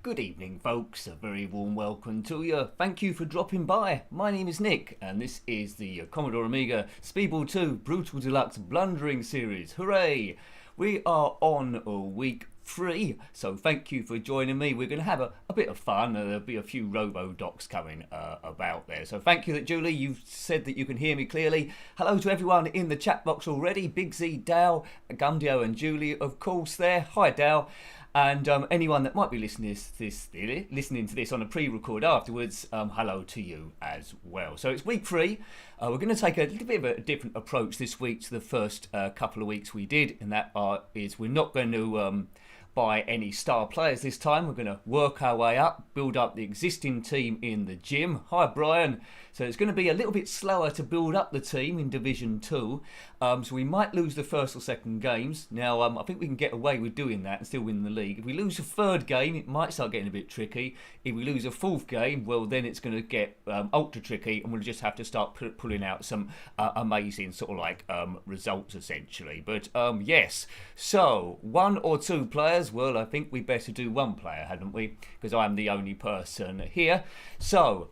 Good evening, folks. A very warm welcome to you. Thank you for dropping by. My name is Nick, and this is the Commodore Amiga SpeedBall 2 Brutal Deluxe Blundering series. Hooray! We are on week 3, so thank you for joining me. We're going to have a bit of fun. There'll be a few robo-docs coming about there. So thank you, Julie. You've said that you can hear me clearly. Hello to everyone in the chat box already. Big Z, Dow, Gundio and Julie, of course, there. Hi, Dow. And anyone that might be listening to this on a pre-record afterwards, hello to you as well. So it's week 3. We're going to take a little bit of a different approach this week to the first couple of weeks we did. And that is we're not going to buy any star players this time. We're going to work our way up, build up the existing team in the gym. Hi, Brian. So it's going to be a little bit slower to build up the team in Division 2. So we might lose the first or second games. Now, I think we can get away with doing that and still win the league. If we lose the third game, it might start getting a bit tricky. If we lose a fourth game, well, then it's going to get ultra tricky, and we'll just have to start pulling out some amazing sort of like results, essentially. But yes, so 1 or 2 players. Well, I think we better do 1 player, hadn't we? Because I'm the only person here. So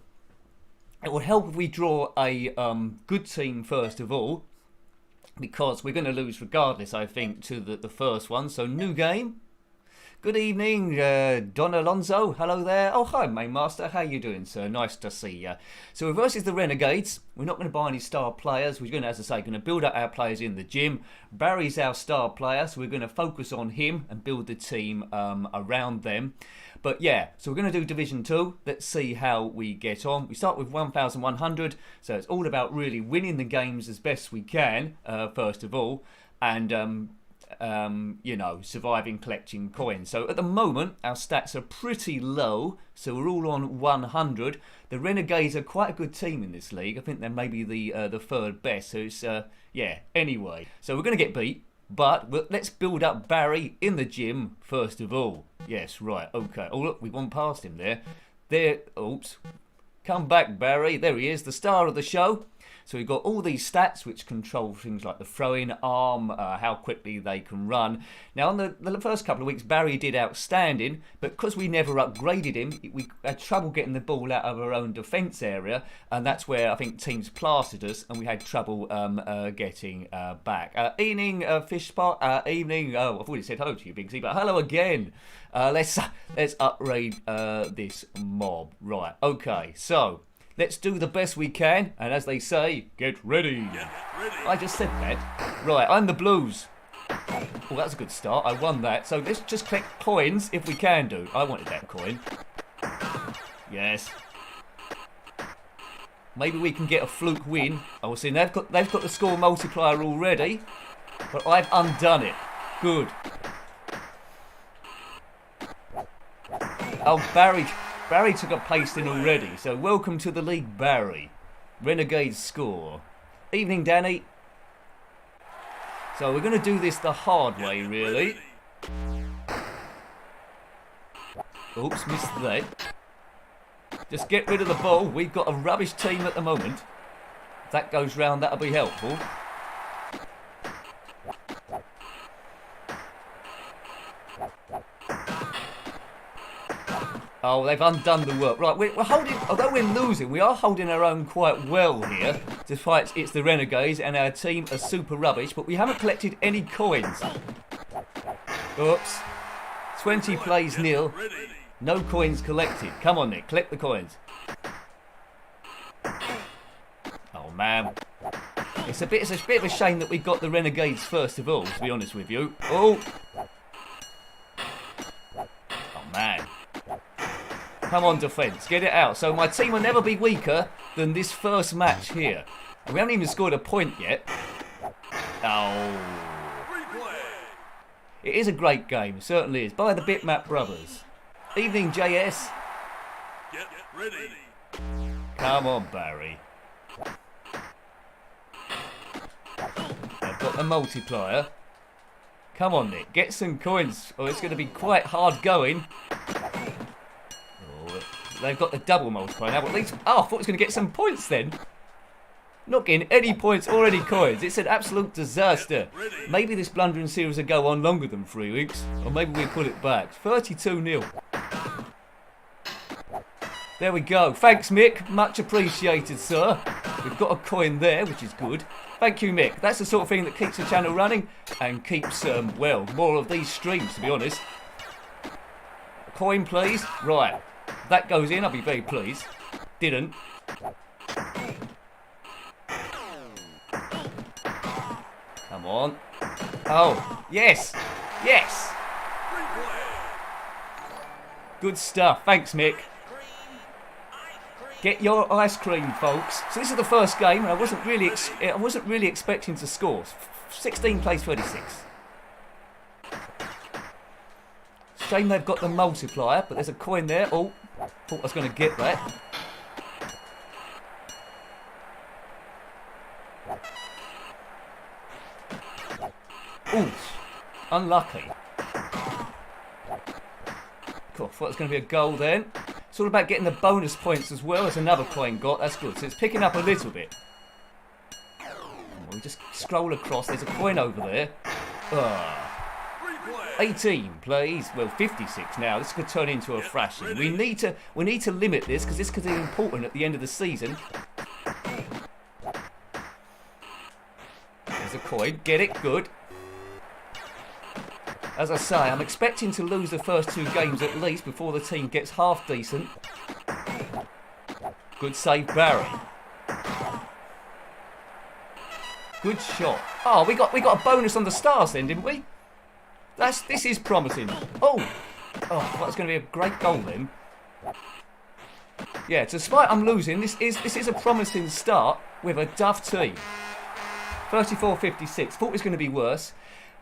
it would help if we draw a good team first of all, because we're going to lose regardless, I think, to the first one. So new game. Good evening, Don Alonso. Hello there. Oh, hi, Main Master. How you doing, sir? Nice to see you. So we're versus the Renegades. We're not going to buy any star players. We're going to, as I say, going to build up our players in the gym. Barry's our star player, so we're going to focus on him and build the team around them. But yeah, so we're going to do Division 2. Let's see how we get on. We start with 1,100, so it's all about really winning the games as best we can, first of all, and you know, surviving, collecting coins. So at the moment, our stats are pretty low, so we're all on 100. The Renegades are quite a good team in this league. I think they're maybe the third best, so it's, yeah, anyway. So we're going to get beat. But let's build up Barry in the gym first of all. Yes, right, okay. Oh, look, we went past him there. Oops. Come back, Barry. There he is, the star of the show. So we've got all these stats which control things like the throwing arm, how quickly they can run. Now, on the first couple of weeks, Barry did outstanding, but because we never upgraded him, we had trouble getting the ball out of our own defence area, and that's where I think teams plastered us, and we had trouble getting back. Evening, Fishspot. Evening. Oh, I've already said hello to you, Big Z, but hello again. Let's upgrade this mob. Right. Okay. So let's do the best we can, and as they say, get ready. I just said that. Right, I'm the Blues. Oh, that's a good start. I won that. So let's just collect coins if we can do. I wanted that coin. Yes. Maybe we can get a fluke win. Oh, see, they've got the score multiplier already, but I've undone it. Good. Oh, Barry took a place in already, so welcome to the league, Barry. Renegades score. Evening, Danny. So we're going to do this the hard way, really. Oops, missed that. Just get rid of the ball. We've got a rubbish team at the moment. If that goes round, that'll be helpful. Oh, they've undone the work. Right, we're holding, although we're losing, we are holding our own quite well here. Despite it's the Renegades and our team are super rubbish, but we haven't collected any coins. Oops. 20 plays nil. No coins collected. Come on, Nick, collect the coins. Oh, man. It's a bit of a shame that we got the Renegades first of all, to be honest with you. Oh. Oh, man. Come on, defence, get it out. So my team will never be weaker than this first match here. We haven't even scored a point yet. Oh. It is a great game, certainly is. By the Bitmap Brothers. Evening, JS. Get ready. Come on, Barry. I've got the multiplier. Come on, Nick, get some coins, or it's going to be quite hard going. They've got the double multiplier now, but at least... Oh, I thought it was going to get some points then. Not getting any points or any coins. It's an absolute disaster. Maybe this blundering series will go on longer than 3 weeks. Or maybe we'll pull it back. 32-0. There we go. Thanks, Mick. Much appreciated, sir. We've got a coin there, which is good. Thank you, Mick. That's the sort of thing that keeps the channel running and keeps, well, more of these streams, to be honest. Coin, please. Right. If that goes in, I'll be very pleased. Didn't. Come on. Oh, yes. Yes. Good stuff. Thanks, Mick. Get your ice cream, folks. So this is the first game, and I wasn't really expecting to score. 16 plays 36. Shame they've got the multiplier, but there's a coin there. Oh, thought I was going to get that. Ooh, unlucky. Cool, thought it was going to be a goal then. It's all about getting the bonus points as well as another coin got. That's good. So it's picking up a little bit. We just scroll across. There's a coin over there. 18 plays. Well, 56 now. This could turn into a thrashing. We need to limit this because this could be important at the end of the season. There's a coin. Get it. Good. As I say, I'm expecting to lose the first 2 games at least before the team gets half decent. Good save, Barry. Good shot. Oh, we got a bonus on the stars then, didn't we? This is promising. Oh, that was going to be a great goal then. Yeah, despite I'm losing, this is a promising start with a duff team. 34-56. Thought it was going to be worse.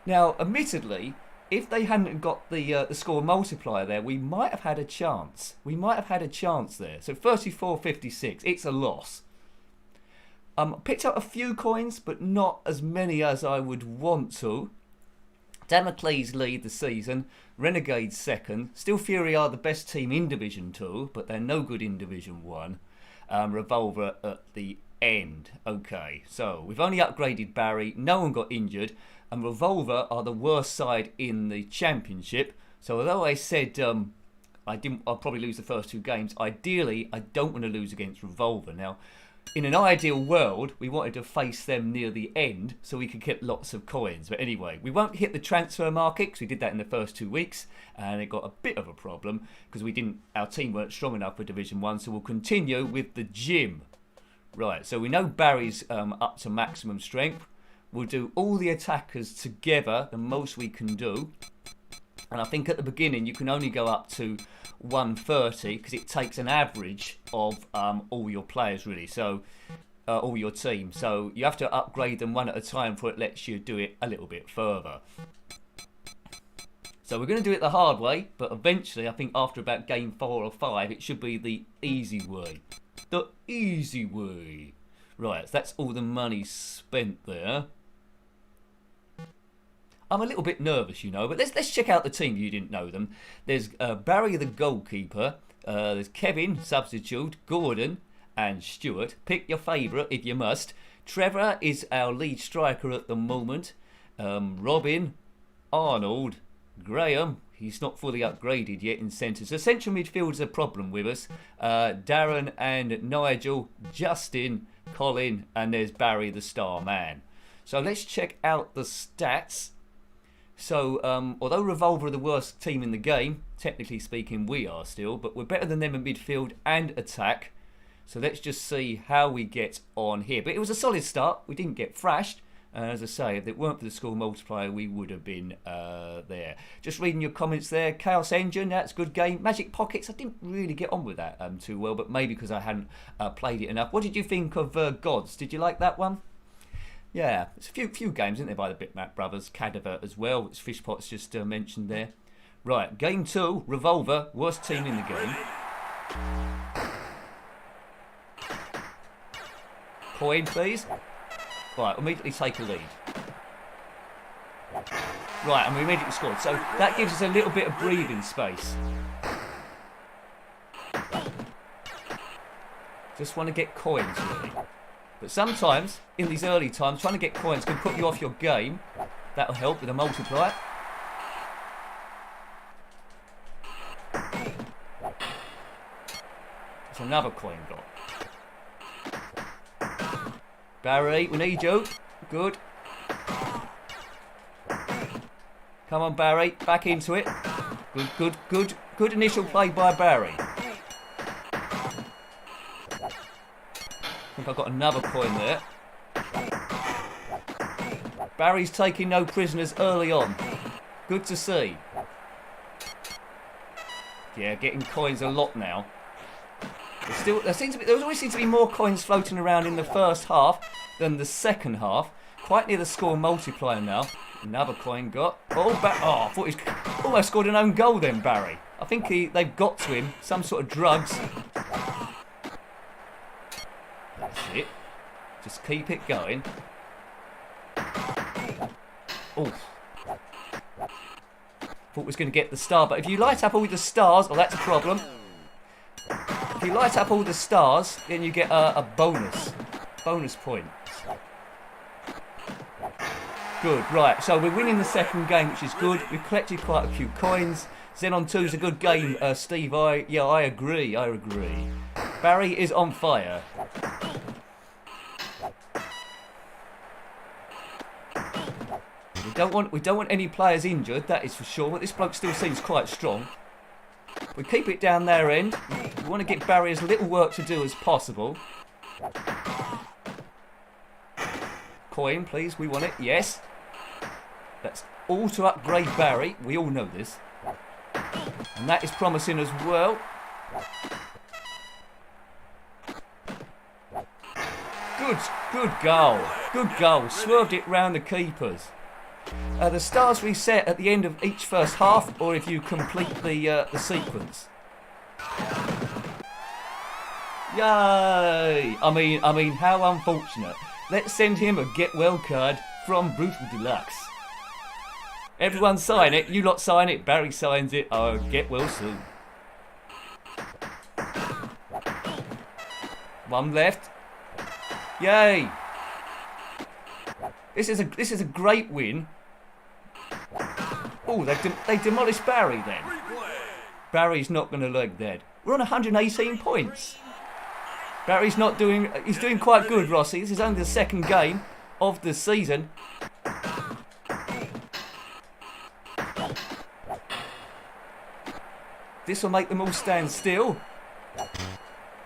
Now, admittedly, if they hadn't got the score multiplier there, we might have had a chance. We might have had a chance there. So 34-56, it's a loss. Picked up a few coins, but not as many as I would want to. Damocles lead the season. Renegades second. Still Fury are the best team in Division 2, but they're no good in Division 1. Revolver at the end. Okay, so we've only upgraded Barry. No one got injured. And Revolver are the worst side in the championship. So although I said I'll probably lose the first 2 games, ideally I don't want to lose against Revolver. Now, in an ideal world, we wanted to face them near the end so we could get lots of coins. But anyway, we won't hit the transfer market because we did that in the first 2 weeks, and it got a bit of a problem because our team weren't strong enough for Division 1. So we'll continue with the gym. Right, so we know Barry's up to maximum strength. We'll do all the attackers together, the most we can do. And I think at the beginning you can only go up to 130 because it takes an average of all your players really, so all your team. So you have to upgrade them one at a time before it lets you do it a little bit further. So we're going to do it the hard way, but eventually I think after about game 4 or 5 it should be the easy way. The easy way. Right, so that's all the money spent there. I'm a little bit nervous, you know, but let's check out the team if you didn't know them. There's Barry the goalkeeper, there's Kevin, substitute, Gordon and Stuart. Pick your favourite if you must. Trevor is our lead striker at the moment. Robin, Arnold, Graham, he's not fully upgraded yet in centre. So central midfield's a problem with us. Darren and Nigel, Justin, Colin, and there's Barry the star man. So let's check out the stats. So, although Revolver are the worst team in the game, technically speaking we are still, but we're better than them in midfield and attack. So let's just see how we get on here. But it was a solid start. We didn't get thrashed. As I say, if it weren't for the score multiplier, we would have been there. Just reading your comments there. Chaos Engine, that's a good game. Magic Pockets, I didn't really get on with that too well, but maybe because I hadn't played it enough. What did you think of Gods? Did you like that one? Yeah, it's a few games, isn't there, by the Bitmap Brothers. Cadaver as well, which Fishpot's just mentioned there. Right, game 2, Revolver, worst team in the game. Coin, please. Right, immediately take a lead. Right, and we immediately scored. So that gives us a little bit of breathing space. Just want to get coins, really. But sometimes, in these early times, trying to get coins can put you off your game. That'll help with a multiplier. It's another coin got. Barry, we need you. Good. Come on, Barry. Back into it. Good, good, good. Good initial play by Barry. I think I've got another coin there. Barry's taking no prisoners early on. Good to see. Yeah, getting coins a lot now. There always seems to be more coins floating around in the first half than the second half. Quite near the score multiplier now. Another coin got. Oh, I thought he's almost scored an own goal then, Barry. I think they've got to him. Some sort of drugs. That's it. Just keep it going. Oh. Thought we was going to get the star, but if you light up all the stars, oh, that's a problem. If you light up all the stars, then you get a bonus points. Good, right, so we're winning the second game, which is good. We've collected quite a few coins. Xenon 2 is a good game, Steve. I agree. Barry is on fire. We don't want any players injured, that is for sure. But this bloke still seems quite strong. We keep it down their end. We want to get Barry as little work to do as possible. Coin, please. We want it. Yes. That's all to upgrade Barry. We all know this. And that is promising as well. Good goal. Good goal. Swerved it round the keepers. The stars reset at the end of each first half, or if you complete the sequence. Yay! I mean, how unfortunate. Let's send him a get well card from Brutal Deluxe. Everyone sign it. You lot sign it. Barry signs it. Oh, get well soon. One left. Yay! This is a great win. Oh, they demolished Barry then. Barry's not going to look dead. We're on 118 points. Barry's not doing. He's doing quite good, Rossi. This is only the second game of the season. This will make them all stand still.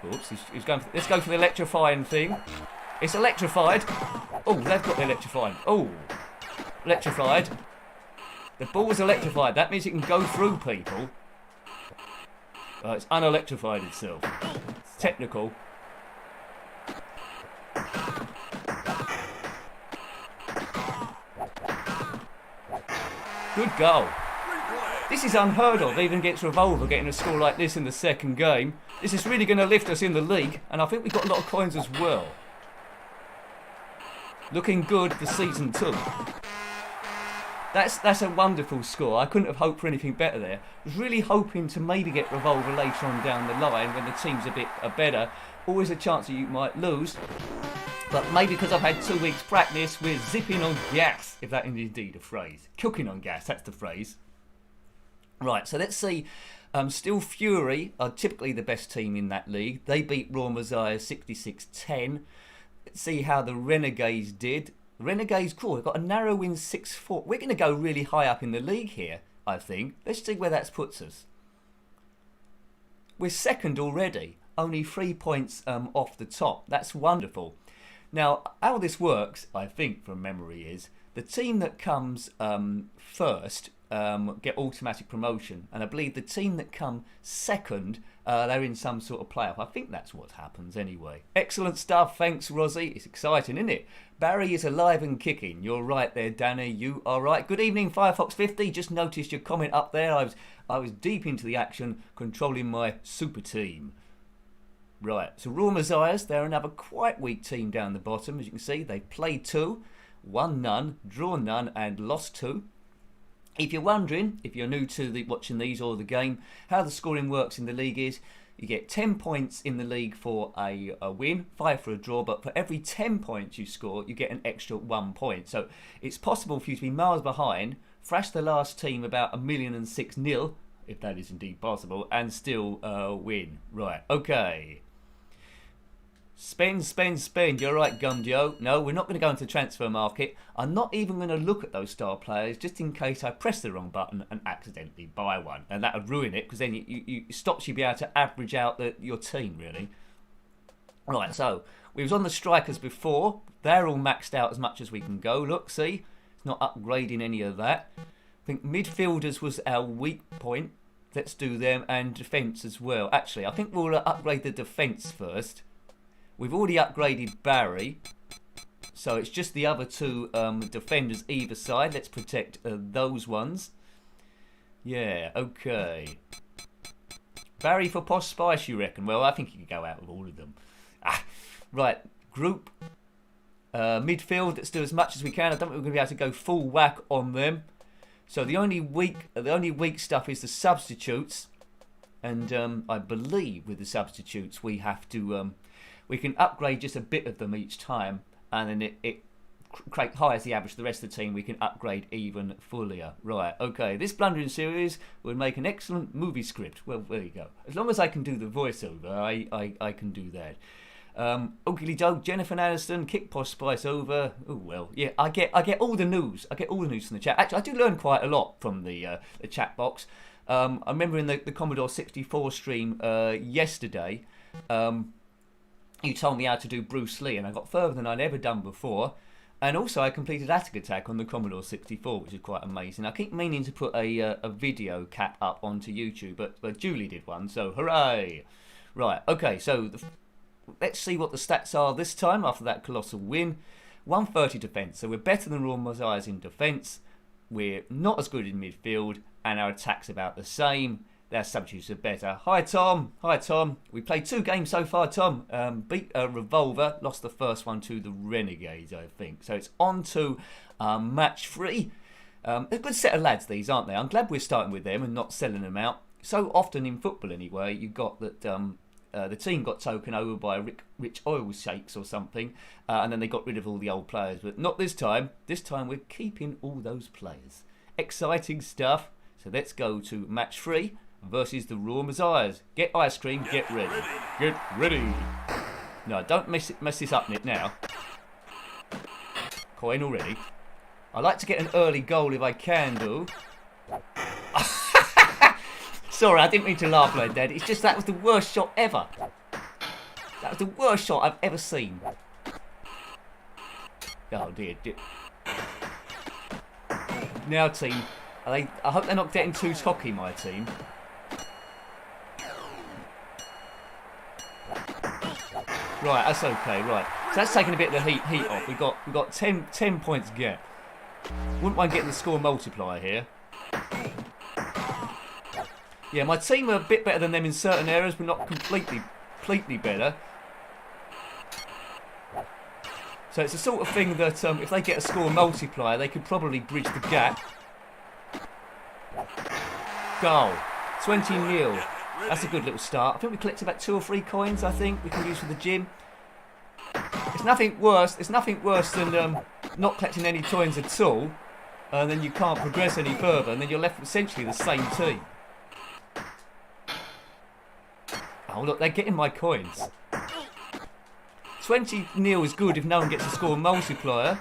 Oops, he's going. Let's go for the electrifying thing. It's electrified. Oh, they've got the electrifying. Oh, electrified. The ball's electrified. That means it can go through people. It's unelectrified itself. It's technical. Good goal. This is unheard of, even against Revolver getting a score like this in the second game. This is really going to lift us in the league, and I think we've got a lot of coins as well. Looking good for season 2. That's a wonderful score. I couldn't have hoped for anything better there. I was really hoping to maybe get Revolver later on down the line when the team's a bit better. Always a chance that you might lose. But maybe because I've had 2 weeks practice, we're zipping on gas, if that is indeed a phrase. Cooking on gas, that's the phrase. Right, so let's see. Still Fury are typically the best team in that league. They beat Raw Messiah 66-10. Let's see how the Renegades did. Renegades, cool, they've got a narrow win 6-4. We're going to go really high up in the league here, I think. Let's see where that puts us. We're second already, only 3 points off the top. That's wonderful. Now, how this works, I think, from memory, is the team that comes first get automatic promotion, and I believe the team that come second, they're in some sort of playoff. I think that's what happens anyway. Excellent stuff, thanks Rosie. It's exciting, isn't it? Barry is alive and kicking. You're right there, Danny. You are right. Good evening, Firefox50. Just noticed your comment up there. I was deep into the action, controlling my super team. Right, so Raw Messiahs, they're another quite weak team down the bottom. As you can see, they played 2, won none, drawn none, and lost 2. If you're wondering, if you're new to watching these or the game, how the scoring works in the league is, you get 10 points in the league for a win, 5 for a draw, but for every 10 points you score, you get an extra 1 point. So it's possible for you to be miles behind, thrash the last team about 1,006,000, if that is indeed possible, and still win. Right, okay. Spend, spend, spend. You're right, Gumdio. No, we're not going to go into the transfer market. I'm not even going to look at those star players just in case I press the wrong button and accidentally buy one. And that would ruin it because then it stops you being able to average out your team, really. Right, so we was on the strikers before. They're all maxed out as much as we can go. Look, see? It's not upgrading any of that. I think midfielders was our weak point. Let's do them, and defence as well. Actually, I think we'll upgrade the defence first. We've already upgraded Barry, so it's just the other two defenders either side. Let's protect those ones. Yeah, okay. Barry for Posh Spice, you reckon? Well, I think you could go out with all of them. Right, group. Midfield, let's do as much as we can. I don't think we're going to be able to go full whack on them. So the only weak stuff is the substitutes. And I believe with the substitutes we have to... we can upgrade just a bit of them each time, and then it higher the average. The rest of the team we can upgrade even fuller. Right, okay. This blundering series would make an excellent movie script. Well, there you go. As long as I can do the voiceover, I can do that. Oakley Dope, Jennifer Aniston, kick Posh Spice over. Oh well, yeah. I get all the news. I get all the news from the chat. Actually, I do learn quite a lot from the chat box. I remember in the Commodore 64 stream yesterday. You told me how to do Bruce Lee, and I got further than I'd ever done before. And also, I completed Attic Attack on the Commodore 64, which is quite amazing. I keep meaning to put a video cap up onto YouTube, but Julie did one, so hooray! Right, okay, so let's see what the stats are this time after that colossal win. 130 defence, so we're better than Raw Messiahs in defence. We're not as good in midfield, and our attack's about the same. Their substitutes are better. Hi Tom. Hi Tom. We played 2 games so far, Tom. Beat Revolver. Lost the first one to the Renegades, I think. So it's on to match 3. A good set of lads, these, aren't they? I'm glad we're starting with them and not selling them out. So often in football, anyway, you got that the team got taken over by rich oil sheiks or something, and then they got rid of all the old players. But not this time. This time we're keeping all those players. Exciting stuff. So let's go to match 3. Versus the Raw Messiahs. Get ice cream, get ready. Get ready. No, don't mess this up, Nick, now. Coin already. I like to get an early goal if I can do. Sorry, I didn't mean to laugh like that. It's just that was the worst shot ever. That was the worst shot I've ever seen. Oh dear. Now, team. I hope they're not getting too cocky, my team. Right, that's okay, right. So that's taking a bit of the heat off. We've got 10 points gap. Wouldn't mind getting the score multiplier here. Yeah, my team are a bit better than them in certain areas, but not completely better. So it's the sort of thing that if they get a score multiplier, they could probably bridge the gap. Goal. 20-0. That's a good little start. I think we collected about 2 or 3 coins, I think, we can use for the gym. It's nothing worse. It's nothing worse than not collecting any coins at all, and then you can't progress any further, and then you're left with essentially the same team. Oh, look, they're getting my coins. 20-0 is good if no one gets a score multiplier.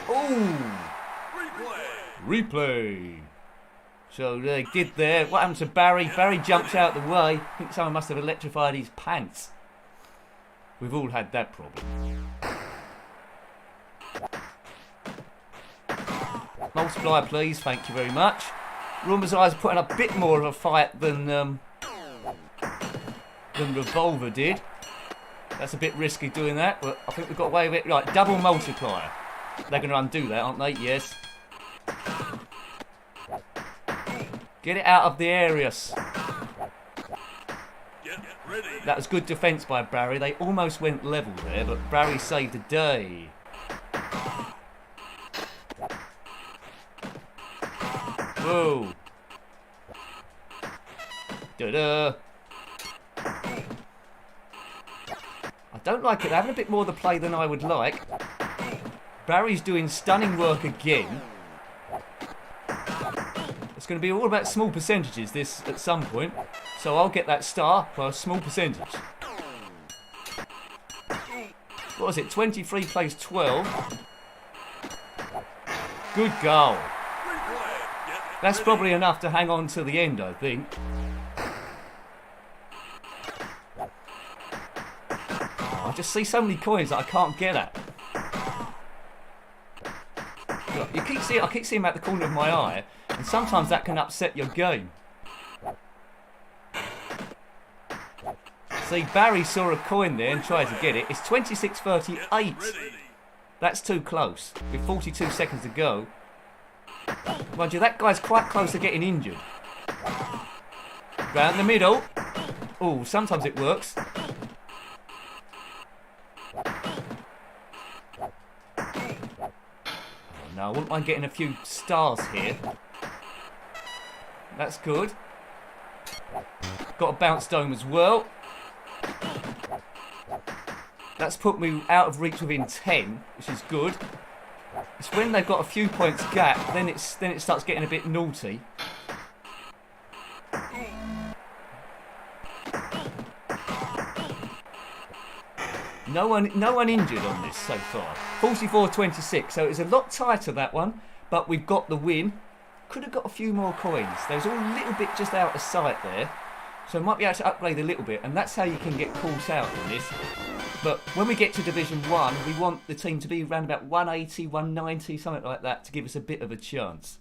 Oh! Replay. So they did there. What happened to Barry? Barry jumped out the way. I think someone must have electrified his pants. We've all had that problem. Multiplier, please. Thank you very much. Rumour's eyes are putting up a bit more of a fight than Revolver did. That's a bit risky doing that, but I think we've got away with it. Right, double multiplier. They're going to undo that, aren't they? Yes. Get it out of the areas. That was good defence by Barry. They almost went level there, but Barry saved the day. Whoa. Da-da. I don't like it. They're having a bit more of the play than I would like. Barry's doing stunning work again. It's going to be all about small percentages this at some point. So I'll get that star for a small percentage. What was it? 23 plays 12. Good goal. That's probably enough to hang on to the end, I think. I just see so many coins that I can't get at. Look, I keep seeing them at the corner of my eye, and sometimes that can upset your game. See, Barry saw a coin there and tried to get it. It's 26.38. That's too close. With 42 seconds to go. Mind you, that guy's quite close to getting injured. Round the middle. Oh, sometimes it works. No, I wouldn't mind getting a few stars here. That's good. Got a bounce dome as well. That's put me out of reach within 10, which is good. It's when they've got a few points gap, then it starts getting a bit naughty. No one injured on this so far. 44-26, so it's a lot tighter, that one, but we've got the win. Could have got a few more coins. There's all a little bit just out of sight there, so might be able to upgrade a little bit, and that's how you can get caught out in this. But when we get to Division 1, we want the team to be around about 180, 190, something like that, to give us a bit of a chance.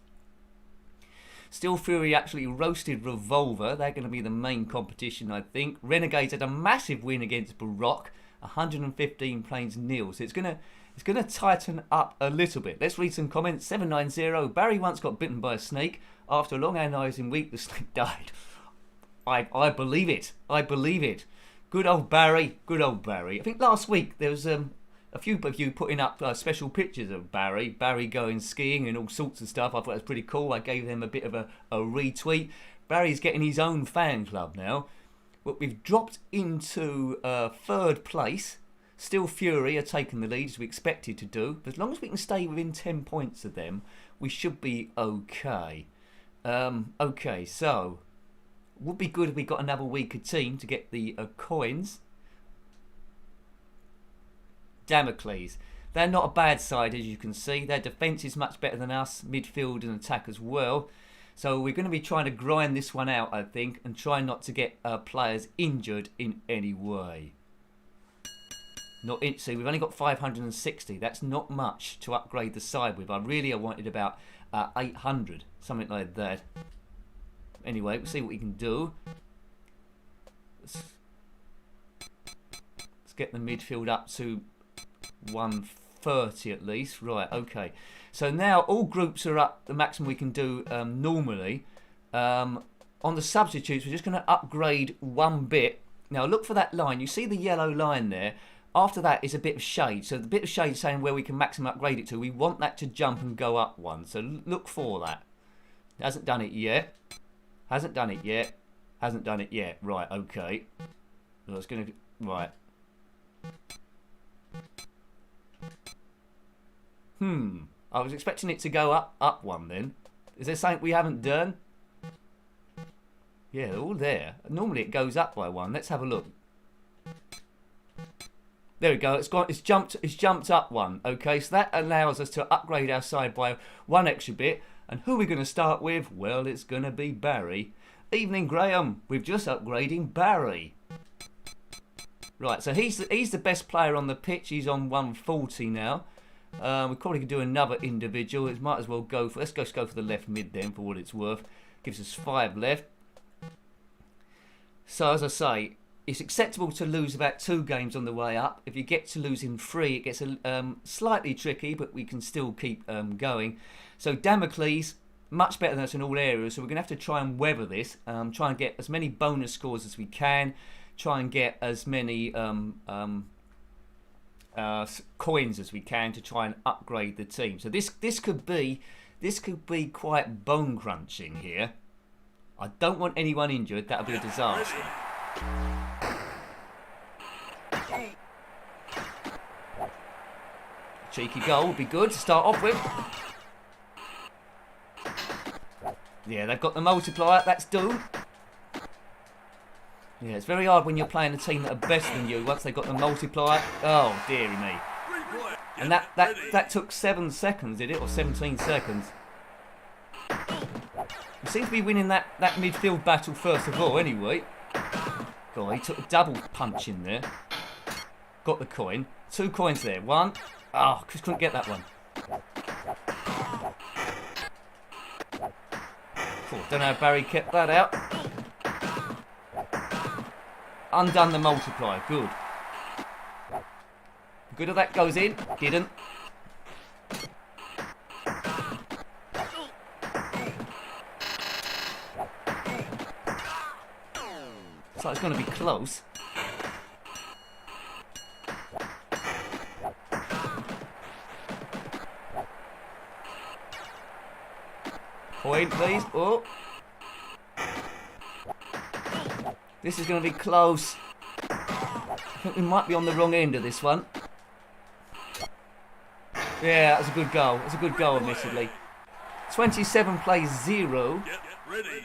Steel Fury actually roasted Revolver. They're going to be the main competition, I think. Renegades had a massive win against Baroque. 115 planes nil. So it's gonna tighten up a little bit. Let's read some comments. 790. Barry once got bitten by a snake. After a long agonizing week, the snake died. I believe it. I believe it. Good old Barry. Good old Barry. I think last week there was a few of you putting up special pictures of Barry. Barry going skiing and all sorts of stuff. I thought it was pretty cool. I gave them a bit of a retweet. Barry's getting his own fan club now. But we've dropped into third place. Steel Fury are taking the lead as we expected to do. But as long as we can stay within 10 points of them, we should be okay. Okay, so would be good if we got another weaker team to get the coins. Damocles. They're not a bad side, as you can see. Their defence is much better than us. Midfield and attack as well. So we're going to be trying to grind this one out, I think, and try not to get players injured in any way. See, we've only got 560. That's not much to upgrade the side with. I wanted about 800, something like that. Anyway, we'll see what we can do. Let's get the midfield up to 130 at least. Right, okay. So now all groups are up the maximum we can do normally. On the substitutes, we're just going to upgrade one bit. Now look for that line. You see the yellow line there? After that is a bit of shade. So the bit of shade is saying where we can maximum upgrade it to. We want that to jump and go up one. So look for that. Hasn't done it yet. Hasn't done it yet. Hasn't done it yet. Right, okay. So it's going to... Right. I was expecting it to go up one then. Is there something we haven't done? Yeah, they're all there. Normally it goes up by one. Let's have a look. There we go. It's jumped up one. Okay, so that allows us to upgrade our side by one extra bit. And who are we going to start with? Well, it's going to be Barry. Evening, Graham. We're just upgrading Barry. Right, so he's the best player on the pitch. He's on 140 now. We probably could do another individual. It might as well go for... Let's go for the left mid then, for what it's worth. Gives us 5 left. So, as I say, it's acceptable to lose about 2 games on the way up. If you get to losing 3, it gets slightly tricky, but we can still keep going. So, Damocles, much better than us in all areas. So, we're going to have to try and weather this. Try and get as many bonus scores as we can. Try and get as many... coins as we can to try and upgrade the team. So this could be quite bone crunching here. I don't want anyone injured. That would be a disaster. Cheeky goal would be good to start off with. Yeah, they've got the multiplier. That's doomed. Yeah, it's very hard when you're playing a team that are better than you once they've got the multiplier. Oh, dearie me. Replay. And Get ready. that took 7 seconds, did it? Or 17 seconds. We seem to be winning that midfield battle first of all, anyway. God, he took a double punch in there. Got the coin. 2 coins there. 1. Oh, just couldn't get that one. Oh, don't know how Barry kept that out. Undone the multiplier. Good. Good if that goes in. Didn't. So it's going to be close. Point, please. Oh. This is going to be close. I think we might be on the wrong end of this one. Yeah, that was a good goal. It was a good goal, admittedly. 27 plays 0. Get ready.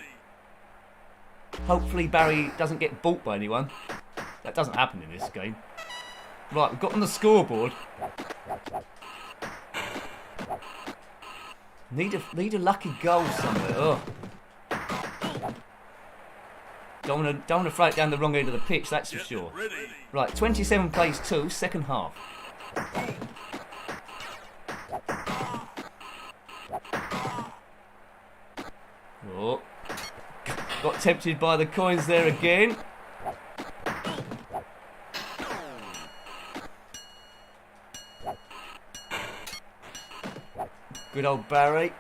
Hopefully Barry doesn't get bought by anyone. That doesn't happen in this game. Right, we've got on the scoreboard. Need a lucky goal somewhere. Oh. Don't want to throw it down the wrong end of the pitch, that's for sure. Ready. Right, 27 plays 2, second half. Oh. Got tempted by the coins there again. Good old Barry.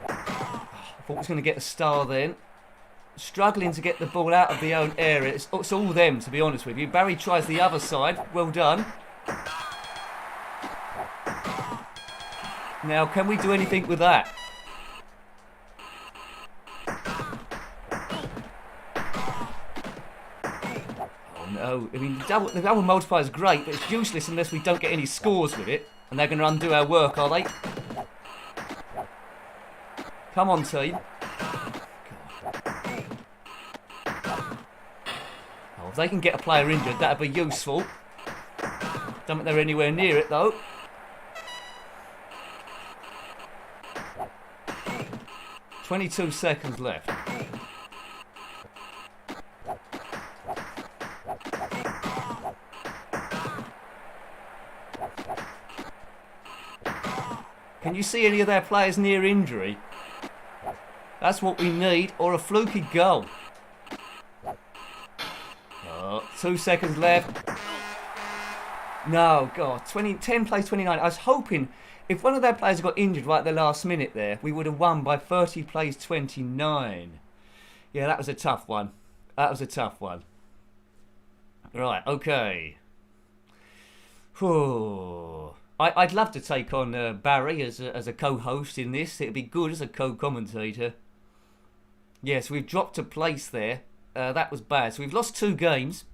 I thought he was going to get a star then. Struggling to get the ball out of the own area. It's all them, to be honest with you. Barry tries the other side. Well done. Now, can we do anything with that? Oh no. I mean, the double multiplier is great, but it's useless unless we don't get any scores with it. And they're going to undo our work, are they? Come on, team. Oh, if they can get a player injured, that'd be useful. Don't think they're anywhere near it, though. "22 seconds left. Can you see any of their players near injury? That's what we need, or a fluky goal. Oh, 2 seconds left. No, God, 10 plays 29. I was hoping if one of their players got injured right at the last minute there, we would have won by 30 plays 29. Yeah, that was a tough one. That was a tough one. Right, okay. Whew. I'd love to take on Barry as a co-host in this. It'd be good as a co-commentator. Yes, we've dropped a place there. That was bad. So we've lost 2 games.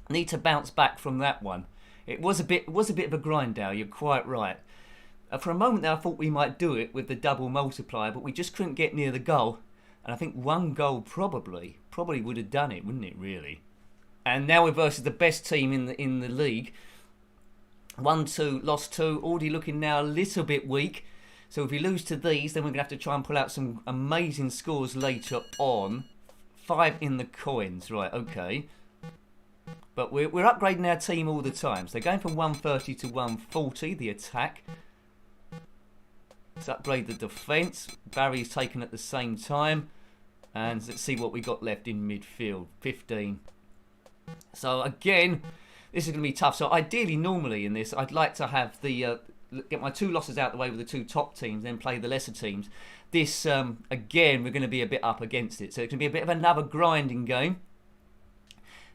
Need to bounce back from that one. It was a bit of a grind now. You're quite right. For a moment there, I thought we might do it with the double multiplier, but we just couldn't get near the goal. And I think 1 goal probably would have done it, wouldn't it? Really. And now we're versus the best team in the league. 1-2, lost 2, already looking now a little bit weak. So if we lose to these, then we're going to have to try and pull out some amazing scores later on. 5 in the coins, right, okay. But we're upgrading our team all the time. So they're going from 130 to 140, the attack. Let's upgrade the defence. Barry's taken at the same time. And let's see what we got left in midfield, 15. So again, this is going to be tough. So ideally, normally in this, I'd like to have the get my 2 losses out of the way with the 2 top teams, then play the lesser teams. This, again, we're going to be a bit up against it. So it's going to be a bit of another grinding game.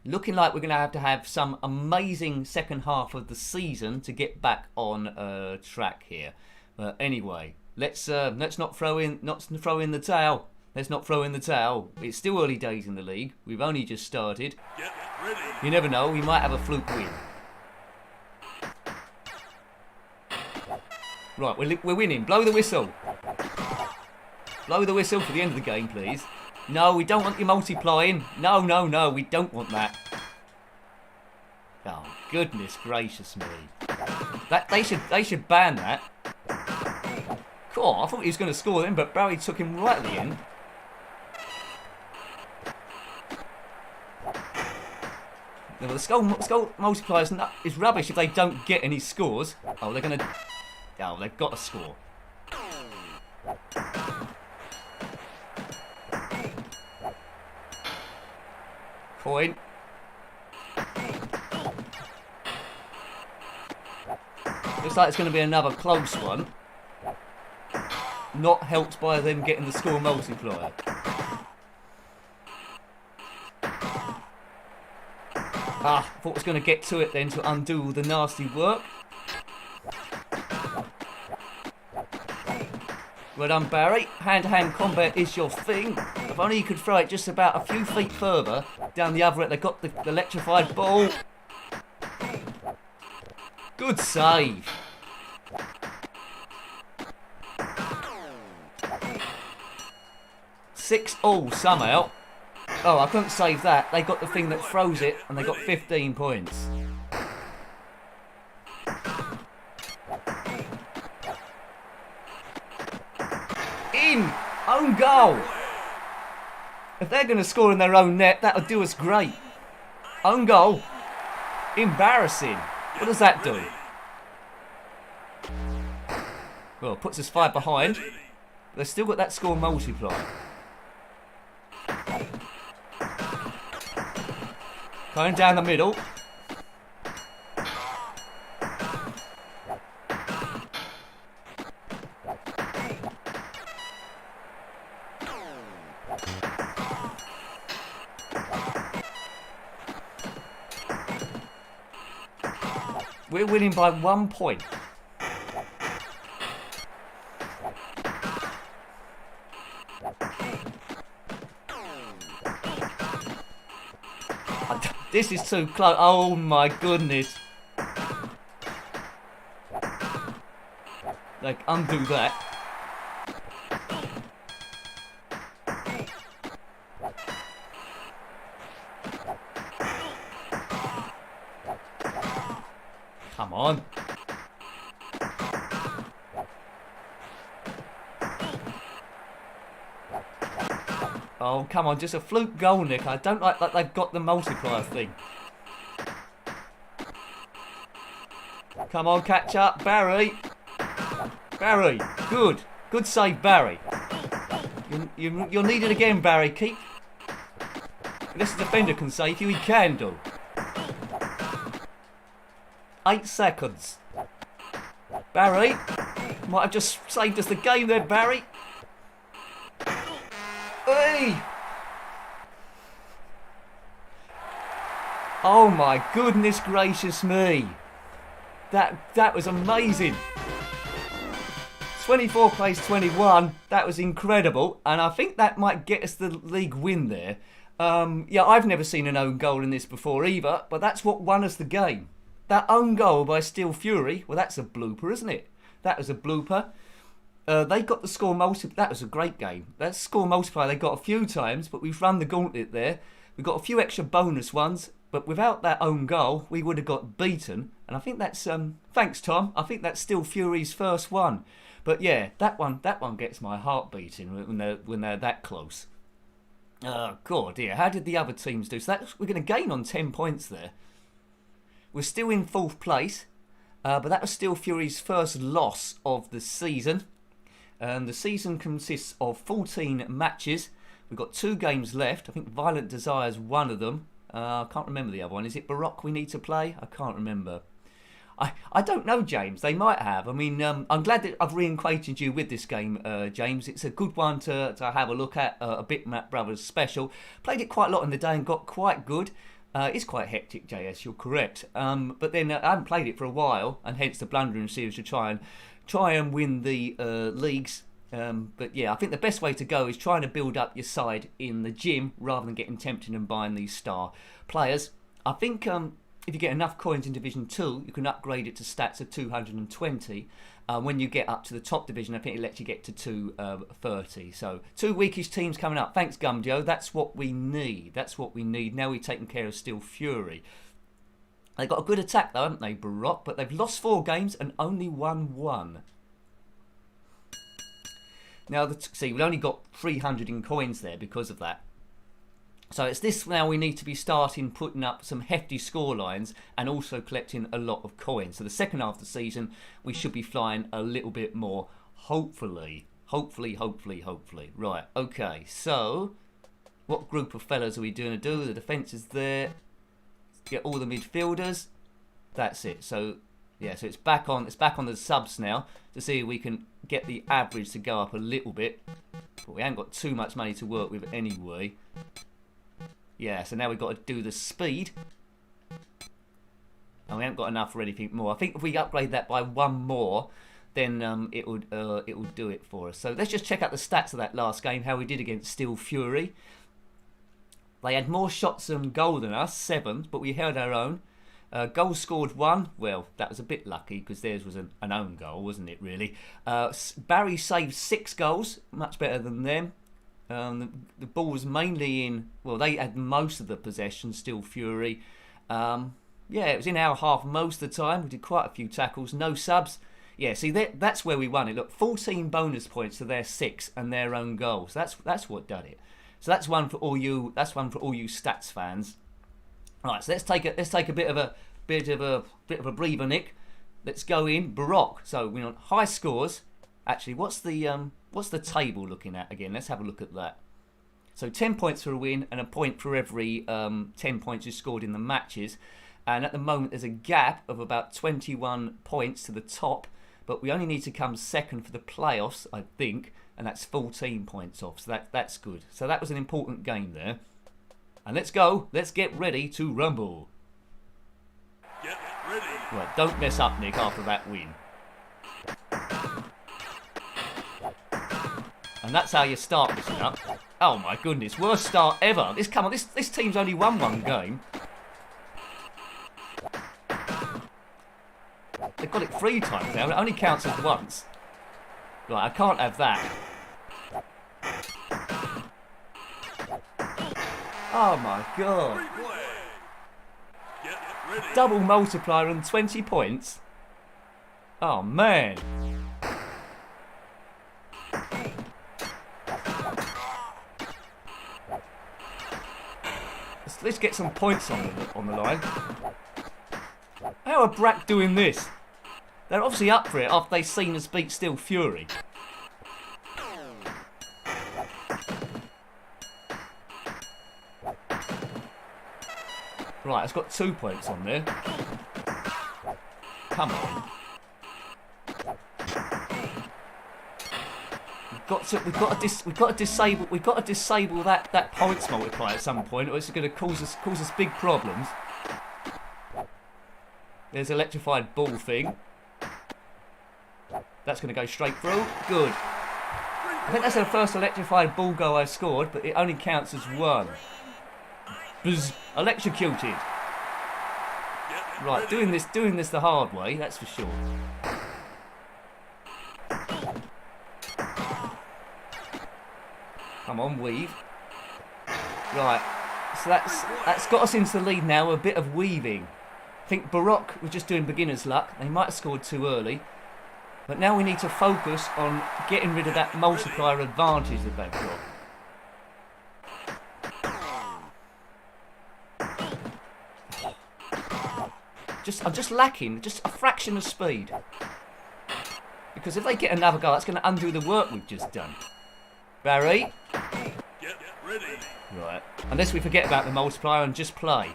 Looking like we're going to have some amazing second half of the season to get back on track here. But anyway, let's not throw in the towel. Let's not throw in the towel. It's still early days in the league. We've only just started. Get ready. You never know. We might have a fluke win. Right, we're winning. Blow the whistle. Blow the whistle for the end of the game, please. No, we don't want you multiplying. No, no, no, we don't want that. Oh, goodness gracious me. They should ban that. Cool, I thought he was going to score then, but Barry took him right at the end. Now, the skull multiplier is rubbish if they don't get any scores. Oh, they're going to... Oh, they've got a score. Point. Looks like it's going to be another close one. Not helped by them getting the score multiplier. I thought I was going to get to it then to undo all the nasty work. Well done, Barry. Hand-to-hand combat is your thing. If only you could throw it just about a few feet further down the other end. They got the electrified ball. Good save. Six all somehow. Oh, I couldn't save that. They got the thing that throws it, and they got 15 points. In! Own goal! If they're going to score in their own net, that would do us great. Own goal. Embarrassing. What does that do? Well, it puts us 5 behind. They've still got that score multiplier. Going down the middle. We're winning by 1 point. This is too close. Oh my goodness. Like, undo that. Come on. Oh, come on, just a fluke goal, Nick. I don't like that they've got the multiplier thing. Come on, catch up, Barry. Barry, good. Good save, Barry. You'll need it again, Barry. Keep... Unless the defender can save you, he can do. 8 seconds. Barry. Might have just saved us the game there, Barry. Hey! Oh my goodness gracious me. That was amazing. 24 plays 21. That was incredible. And I think that might get us the league win there. Yeah, I've never seen an own goal in this before either. But that's what won us the game. That own goal by Steel Fury. Well, that's a blooper, isn't it? That was a blooper. They got the score multiplier. That was a great game. That score multiplier they got a few times, but we've run the gauntlet there. We got a few extra bonus ones, but without that own goal, we would have got beaten. And I think that's thanks, Tom. I think that's still Fury's first one. But yeah, that one gets my heart beating when they're that close. Oh God, dear. How did the other teams do? So we're going to gain on 10 points there. We're still in 4th place, but that was still Fury's first loss of the season. The season consists of 14 matches. We've got 2 games left. I think Violent Desire's one of them. I can't remember the other one. Is it Baroque we need to play? I can't remember. I don't know, James. They might have. I mean, I'm glad that I've reacquainted you with this game, James. It's a good one to have a look at. A Bitmap Brothers special. Played it quite a lot in the day and got quite good. It's quite hectic, JS. You're correct. But then I haven't played it for a while, and hence the Blundering series to try and win the leagues. But yeah, I think the best way to go is trying to build up your side in the gym rather than getting tempted and buying these star players. I think if you get enough coins in Division 2, you can upgrade it to stats of 220. When you get up to the top division, I think it lets you get to 230. So 2 weakish teams coming up. Thanks, Gumdio. That's what we need. That's what we need. Now we've taken care of Steel Fury. They've got a good attack, though, haven't they, Baroque? But they've lost 4 games and only won 1. Now, see, we've only got 300 in coins there because of that. So it's this now we need to be starting putting up some hefty score lines and also collecting a lot of coins. So the second half of the season, we should be flying a little bit more, hopefully. Hopefully. Right, okay, so what group of fellas are we doing to do? The defence is there. Get all the midfielders. That's it. So yeah, so it's back on the subs now to see if we can get the average to go up a little bit. But we haven't got too much money to work with anyway. Yeah, so now we've got to do the speed. And we haven't got enough for anything more. I think if we upgrade that by 1 more, then it would do it for us. So let's just check out the stats of that last game, how we did against Steel Fury. They had more shots on goal than us, 7, but we held our own. Goals scored 1. Well, that was a bit lucky because theirs was an own goal, wasn't it, really? Barry saved 6 goals, much better than them. The ball was mainly in... Well, they had most of the possession, Steel Fury. Yeah, it was in our half most of the time. We did quite a few tackles, no subs. Yeah, see, that's where we won it. Look, 14 bonus points to their 6 and their own goals. That's what done it. So that's one for all you. That's one for all you stats fans. Right, so let's take a bit of a breather, Nick. Let's go in Baroque. So we want high scores. Actually, what's the table looking at again? Let's have a look at that. So 10 points for a win and a point for every 10 points you scored in the matches. And at the moment, there's a gap of about 21 points to the top, but we only need to come second for the playoffs, I think, and that's 14 points off. So that's good. So that was an important game there. And let's go. Let's get ready to rumble. Get ready. Right, don't mess up, Nick, after that win. And that's how you start this up. Oh my goodness, worst start ever. This team's only won 1 game. They've got it 3 times now. It only counts as once. Right, I can't have that. Oh my god. Get ready. Double multiplier on 20 points. Oh man. Let's get some points on the line. How are Brack doing this? They're obviously up for it after they've seen us beat Steel Fury. Right, it's got 2 points on there. Come on. We've got to disable that points multiplier at some point, or it's going to cause us big problems. There's electrified ball thing. That's going to go straight through. Good. I think that's the first electrified ball goal I scored, but it only counts as 1. Bzz, electrocuted. Right, doing this the hard way, that's for sure. Come on, weave. Right, so that's got us into the lead now. A bit of weaving. I think Baroque was just doing beginner's luck. They might have scored too early, but now we need to focus on getting rid of that multiplier advantage that they've got. I'm just lacking just a fraction of speed. Because if they get another goal, that's going to undo the work we've just done. Barry. Get ready. Right. Unless we forget about the multiplier and just play.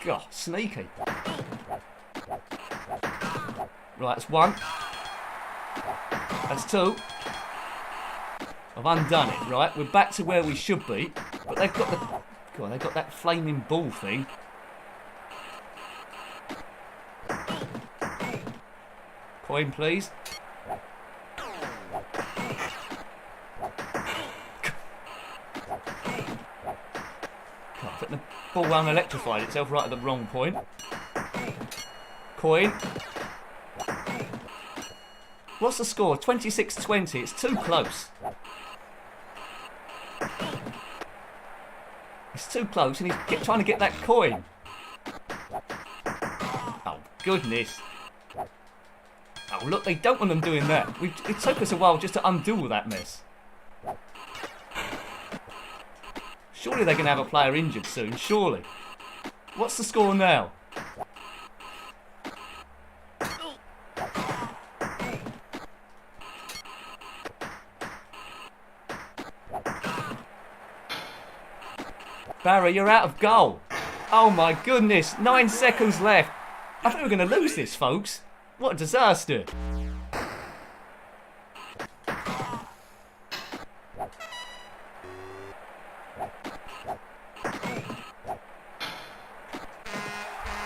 God, sneaky. Right, that's 1. That's 2. I've undone it, right? We're back to where we should be. But they've got that flaming ball thing. Coin, please. ball unelectrified itself right at the wrong point. Coin. What's the score? 26-20. It's too close. It's too close, and he's trying to get that coin. Oh, goodness. Oh, look, they don't want them doing that. It took us a while just to undo all that mess. Surely they're going to have a player injured soon, surely. What's the score now? Barry, you're out of goal. Oh my goodness, 9 seconds left. I think we're going to lose this, folks. What a disaster.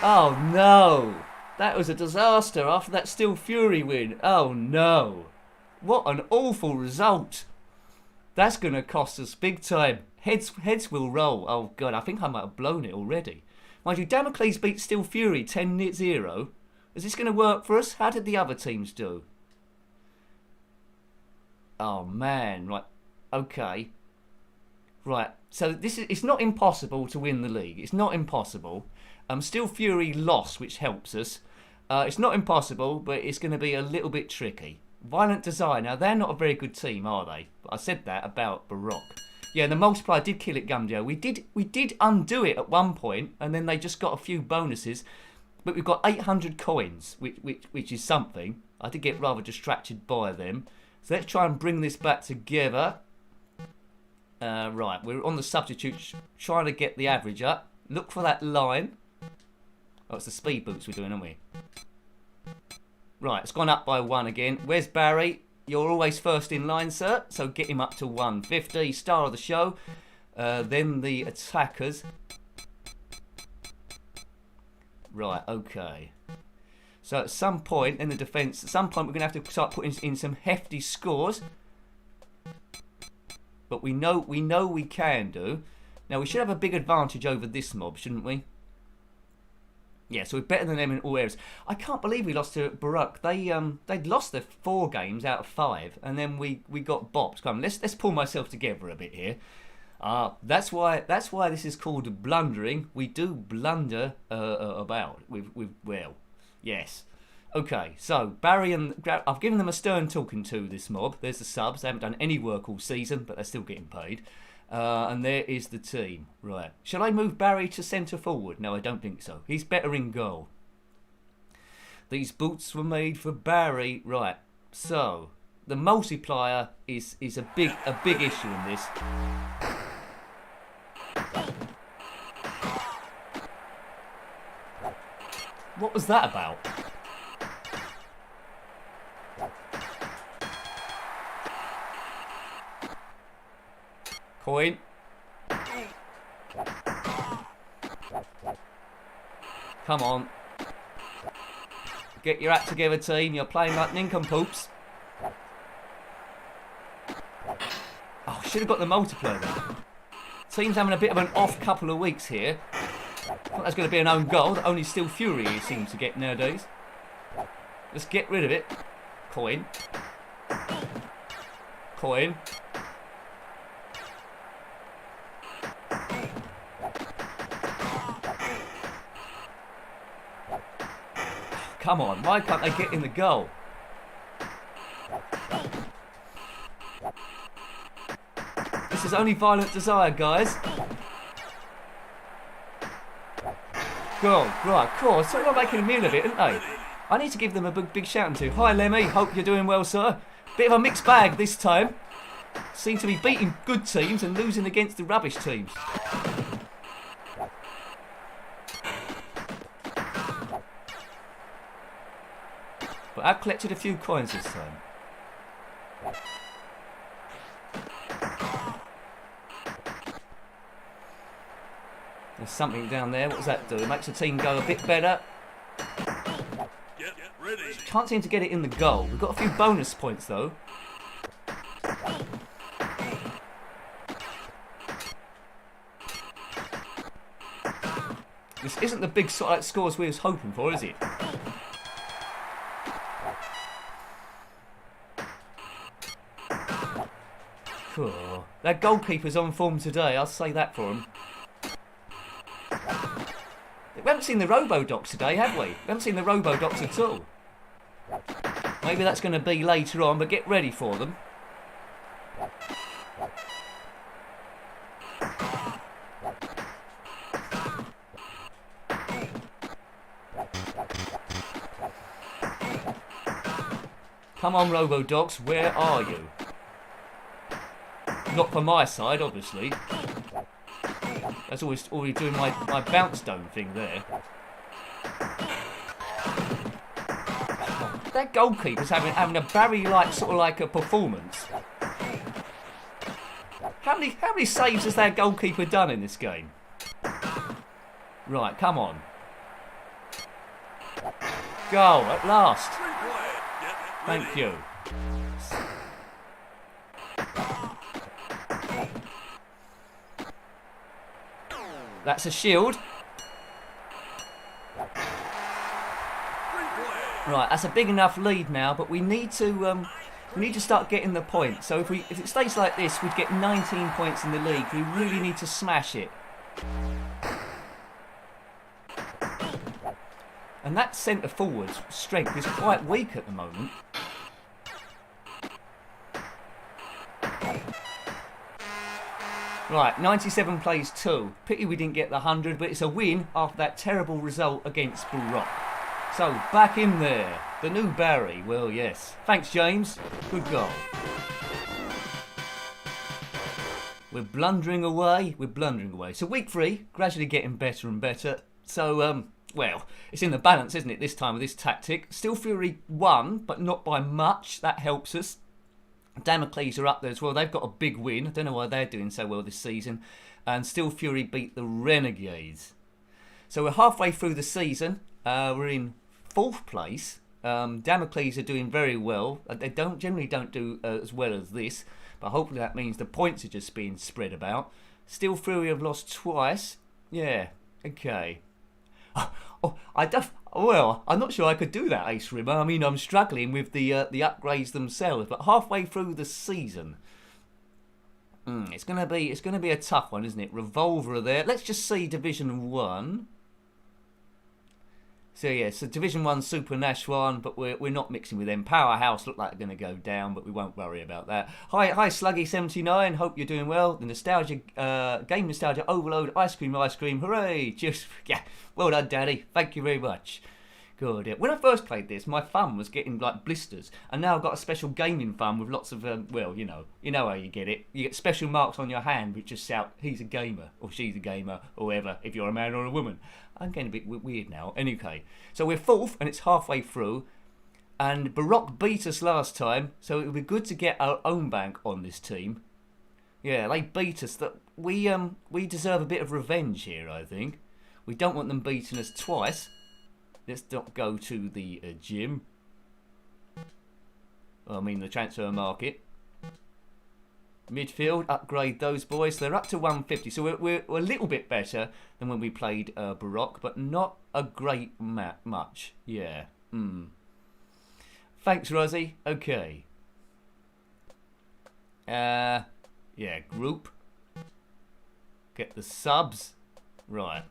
Oh no. That was a disaster after that Steel Fury win. Oh no. What an awful result. That's going to cost us big time. Heads will roll. Oh god, I think I might have blown it already. Mind you, Damocles beat Steel Fury 10-0. Is this going to work for us? How did the other teams do? Oh man, right. Okay. Right. So it's not impossible to win the league. It's not impossible. Steel Fury lost, which helps us. It's not impossible, but it's going to be a little bit tricky. Violent Design. Now they're not a very good team, are they? But I said that about Baroque. Yeah, the multiplier did kill it, Gumdio. We did undo it at one point, and then they just got a few bonuses. But we've got 800 coins, which is something. I did get rather distracted by them. So let's try and bring this back together. Right, we're on the substitutes, trying to get the average up. Look for that line. Oh, it's the speed boots we're doing, aren't we? Right, it's gone up by 1 again. Where's Barry? You're always first in line, sir. So get him up to 150. Star of the show. Then the attackers. Right, okay. So at some point in the defence, at some point we're going to have to start putting in some hefty scores. But we know we can do. Now we should have a big advantage over this mob, shouldn't we? Yeah, so we're better than them in all areas. I can't believe we lost to Baroque. They'd lost their 4 games out of 5, and then we got bopped. Come on, let's pull myself together a bit here. That's why this is called blundering. We do blunder about with well, yes. Okay, so Barry and I've given them a stern talking to, this mob. There's the subs. They haven't done any work all season, but they're still getting paid. And there is the team. Right. Shall I move Barry to centre forward? No, I don't think so. He's better in goal. These boots were made for Barry. Right. So the multiplier is a big issue in this. What was that about? Coin. Come on. Get your act together, team. You're playing like nincompoops. Oh, should have got the multiplier then. Team's having a bit of an off couple of weeks here. I think that's going to be an own goal that only Steel Fury seems to get nowadays. Let's get rid of it. Coin. Coin. Come on, why can't they get in the goal? This is only Violent Desire, guys. Goal, right, of course. So they're making a meal of it, aren't they? I need to give them a big shout to. Hi, Lemmy. Hope you're doing well, sir. Bit of a mixed bag this time. Seem to be beating good teams and losing against the rubbish teams. But I've collected a few coins this time. There's something down there. What does that do? It makes the team go a bit better. Get ready. Can't seem to get it in the goal. We've got a few bonus points though. isn't the big sort of scores we was hoping for, is it? Cool. That goalkeeper's on form today, I'll say that for him. We haven't seen the Robo-Docs today, have we? We haven't seen the Robo-Docs at all. Maybe that's going to be later on, but get ready for them. Come on, Robo-Docs, where are you? Not for my side, obviously. That's always doing my bounce dome thing there. That goalkeeper's having a Barry-like sort of like a performance. How many saves has that goalkeeper done in this game? Right, come on. Goal at last. Thank you. That's a shield. Right, that's a big enough lead now, but we need to start getting the points. So if it stays like this, we'd get 19 points in the league. We really need to smash it. And that centre forward's strength is quite weak at the moment. Right, 97 plays 2. Pity we didn't get the 100, but it's a win after that terrible result against Baroque. So, back in there. The new Barry. Well, yes. Thanks, James. Good goal. We're blundering away. So, week 3, gradually getting better and better. So, well, it's in the balance, isn't it, this time with this tactic. Still Fury won, but not by much. That helps us. Damocles are up there as well. They've got a big win. I don't know why they're doing so well this season. And Still Fury beat the Renegades. So we're halfway through the season. We're in 4th place. Damocles are doing very well. They generally don't do as well as this. But hopefully that means the points are just being spread about. Still Fury have lost twice. Yeah, okay. Well, I'm not sure I could do that, Ace Rimmer. I mean, I'm struggling with the upgrades themselves, but halfway through the season, it's gonna be a tough one, isn't it? Revolver are there. Let's just see Division 1. So yeah, so Division 1 Super Nashwan, but we're not mixing with them. Powerhouse look like they're going to go down, but we won't worry about that. Hi Sluggy79, hope you're doing well. The Nostalgia, Game Nostalgia Overload, Ice Cream, hooray! Cheers, yeah, well done Daddy, thank you very much. Good, yeah. When I first played this, my thumb was getting like blisters, and now I've got a special gaming thumb with lots of, well, you know how you get it. You get special marks on your hand which just shout, he's a gamer, or she's a gamer, or whatever, if you're a man or a woman. I'm getting a bit weird now. Anyway, so we're 4th, and it's halfway through, and Baroque beat us last time, so it would be good to get our own bank on this team. Yeah, they beat us. We deserve a bit of revenge here, I think. We don't want them beating us twice. Let's not go to the gym. I mean the transfer market. Midfield, upgrade those boys. They're up to 150, so we're a little bit better than when we played Baroque, but not a great much. Yeah. Thanks, Rosie. Okay. Yeah, group. Get the subs. Right.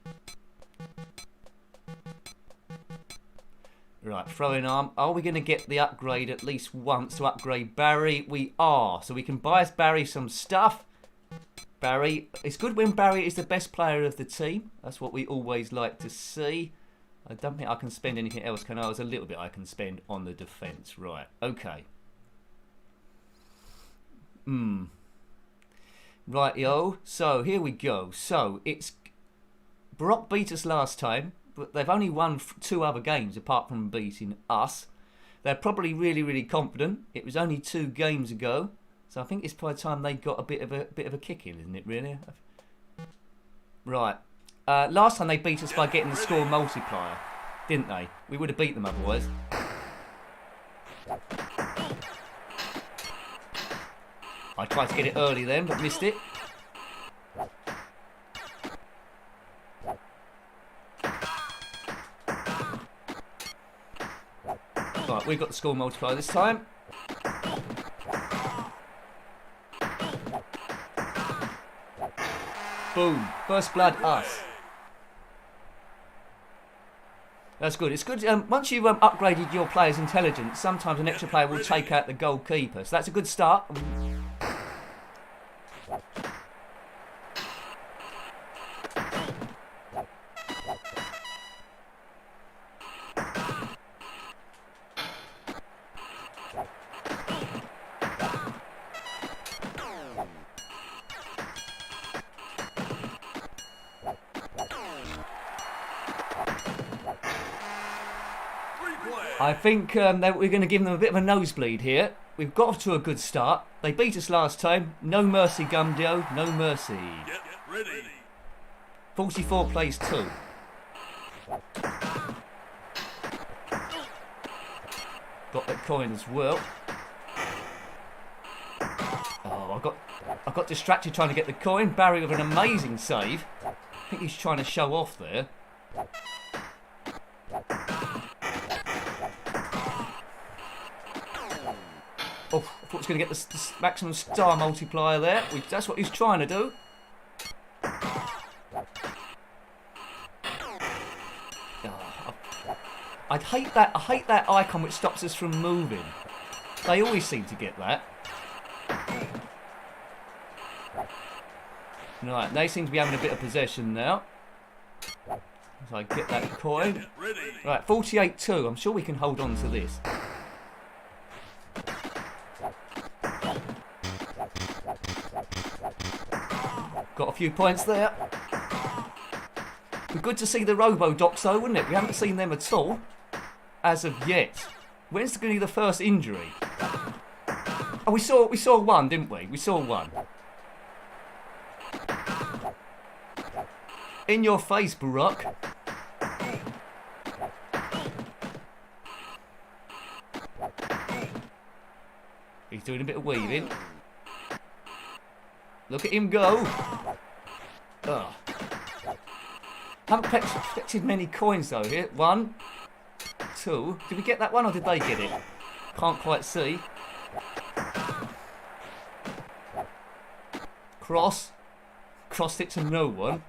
Right, throwing arm. Are we going to get the upgrade at least once to upgrade Barry? We are. So we can buy Barry some stuff. Barry. It's good when Barry is the best player of the team. That's what we always like to see. I don't think I can spend anything else, can I? There's a little bit I can spend on the defence. Right, okay. Right-yo. So, here we go. So, it's... Baroque beat us last time. But they've only won 2 other games apart from beating us. They're probably really, really confident. It was only 2 games ago, so I think it's by the time they got a bit of a kick in, isn't it? Really? Right. Last time they beat us by getting the score multiplier, didn't they? We would have beat them otherwise. I tried to get it early then, but missed it. Right, we've got the score multiplier this time. Boom. First blood, us. That's good. It's good. Once you've upgraded your player's intelligence, sometimes an extra player will take out the goalkeeper. So that's a good start. I think that we're going to give them a bit of a nosebleed here. We've got off to a good start. They beat us last time. No mercy, Gumdio. No mercy. Get ready. 44 plays 2. Got that coin as well. Oh, I got distracted trying to get the coin. Barry with an amazing save. I think he's trying to show off there. Oh, I thought he was going to get the maximum star multiplier there. That's what he's trying to do. Oh, I hate that icon which stops us from moving. They always seem to get that. Right, they seem to be having a bit of possession now. So I get that coin. Right, 48-2. I'm sure we can hold on to this. Got a few points there. Be good to see the Robo-Docs though, wouldn't it? We haven't seen them at all as of yet. When's going to be the first injury? Oh, we saw one, didn't we? We saw one. In your face, Barack. He's doing a bit of weaving. Look at him go. Oh. Haven't collected many coins though here. 1, 2. Did we get that one or did they get it? Can't quite see. Crossed it to no one.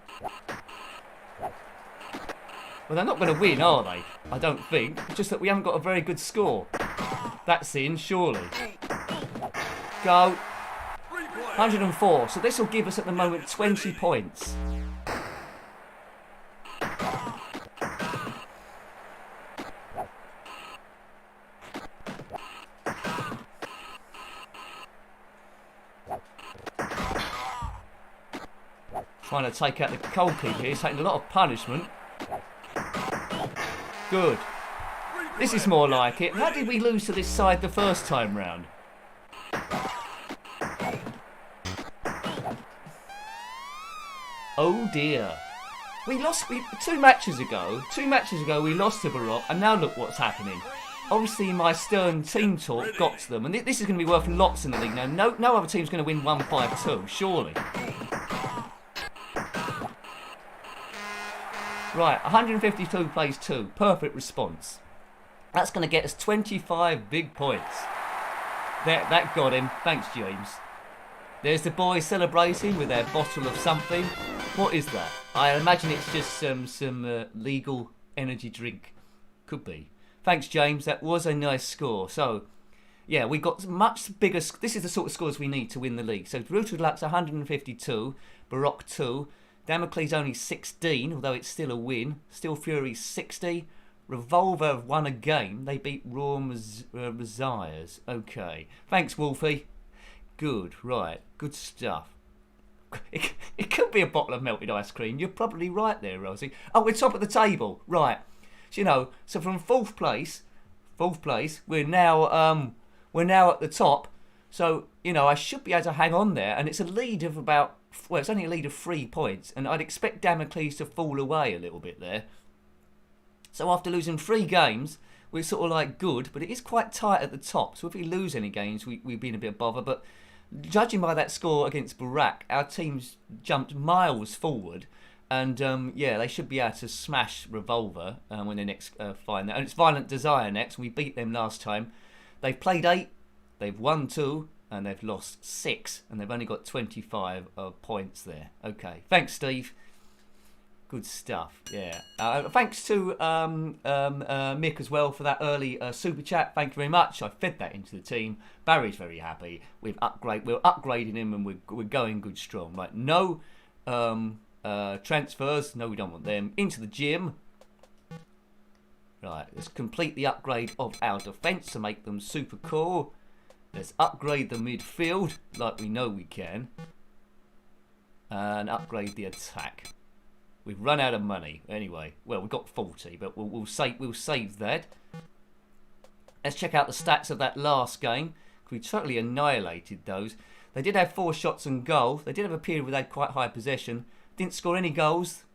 Well, they're not going to win, are they? I don't think. It's just that we haven't got a very good score. That's in, surely. Go. 104. So this will give us at the moment 20 points. Trying to take out the goalkeeper here. He's taking a lot of punishment. Good. This is more like it. How did we lose to this side the first time round? Oh dear. We lost 2 matches ago. 2 matches ago we lost to Baroque, and now look what's happening. Obviously my stern team talk got to them, and this is going to be worth lots in the league now. No other team's going to win 1-5-2, surely. Right, 152 plays 2. Perfect response. That's going to get us 25 big points. That got him. Thanks, James. There's the boys celebrating with their bottle of something. What is that? I imagine it's just some legal energy drink. Could be. Thanks, James. That was a nice score. So, yeah, we got much bigger. This is the sort of scores we need to win the league. So, Brutal Deluxe 152, Baroque 2, Damocles only 16, although it's still a win. Steel Fury 60. Revolver have won a game. They beat Raw Messiahs. Okay. Thanks, Wolfie. Good. Right. Good stuff. It could be a bottle of melted ice cream. You're probably right there, Rosie. Oh, we're top of the table. Right. So, so from fourth place, we're now at the top. So, I should be able to hang on there. And it's a lead of about, well, it's only a lead of 3 points. And I'd expect Damocles to fall away a little bit there. So after losing 3 games, we're sort of like good, but it is quite tight at the top. So if we lose any games, we've been a bit of bother. But judging by that score against Barak, our team's jumped miles forward. And yeah, they should be able to smash Revolver when they next find that. And it's Violent Desire next. We beat them last time. They've played 8, they've won 2, and they've lost 6. And they've only got 25 points there. Okay, thanks, Steve. Good stuff, yeah. Thanks to Mick as well for that early super chat. Thank you very much. I fed that into the team. Barry's very happy. We're upgrading him, and we're going good strong. Right, no transfers. No, we don't want them. Into the gym. Right, let's complete the upgrade of our defence to make them super cool. Let's upgrade the midfield like we know we can, and upgrade the attack. We've run out of money anyway. Well, we've got 40, but we'll save that. Let's check out the stats of that last game. We totally annihilated those. They did have 4 shots on goal. They did have a period where they had quite high possession. Didn't score any goals.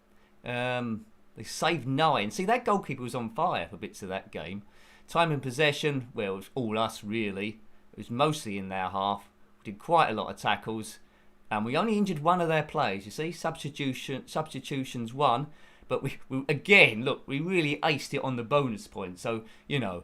They saved 9. See, that goalkeeper was on fire for bits of that game. Time in possession, well, it was all us really. It was mostly in their half. We did quite a lot of tackles. And we only injured 1 of their players, you see. Substitutions 1. But we again, look, we really aced it on the bonus point. So, you know,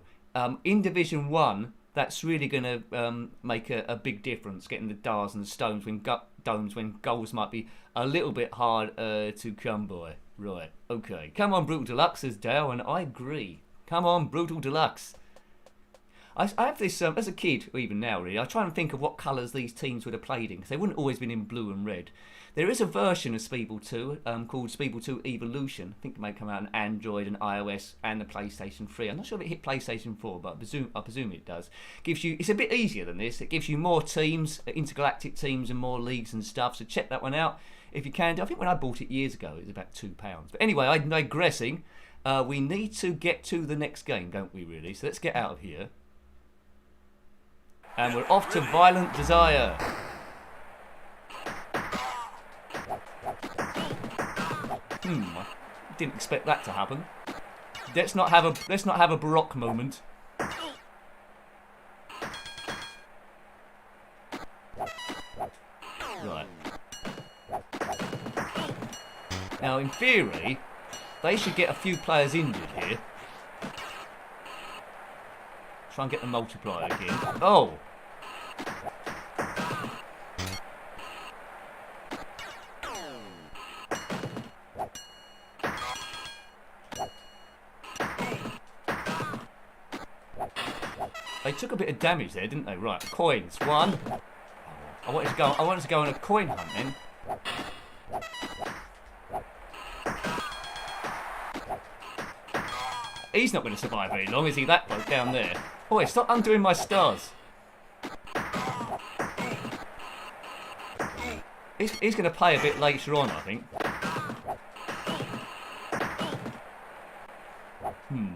in Division 1, that's really going to make a big difference, getting the darts and the stones when goals might be a little bit hard to come by. Right, okay. Come on, Brutal Deluxe, says Dale, and I agree. Come on, Brutal Deluxe. I have this, as a kid, or even now really, I try and think of what colours these teams would have played in, because they wouldn't always been in blue and red. There is a version of SpeedBall 2 called SpeedBall 2 Evolution. I think it may come out on Android and iOS and the PlayStation 3. I'm not sure if it hit PlayStation 4, but I presume it does. It's a bit easier than this. It gives you more teams, intergalactic teams, and more leagues and stuff, so check that one out if you can. I think when I bought it years ago, it was about £2. But anyway, I'm digressing. We need to get to the next game, don't we, really? So let's get out of here. And we're off to Violent Desire. I didn't expect that to happen. Let's not have a Baroque moment. Right. Now, in theory, they should get a few players injured here. Try and get the multiplier again. Oh! They took a bit of damage there, didn't they? Right, coins. 1. I wanted to go on a coin hunt then. He's not going to survive very long, is he? That bloke down there. Boy, stop undoing my stars. He's going to play a bit later on, I think.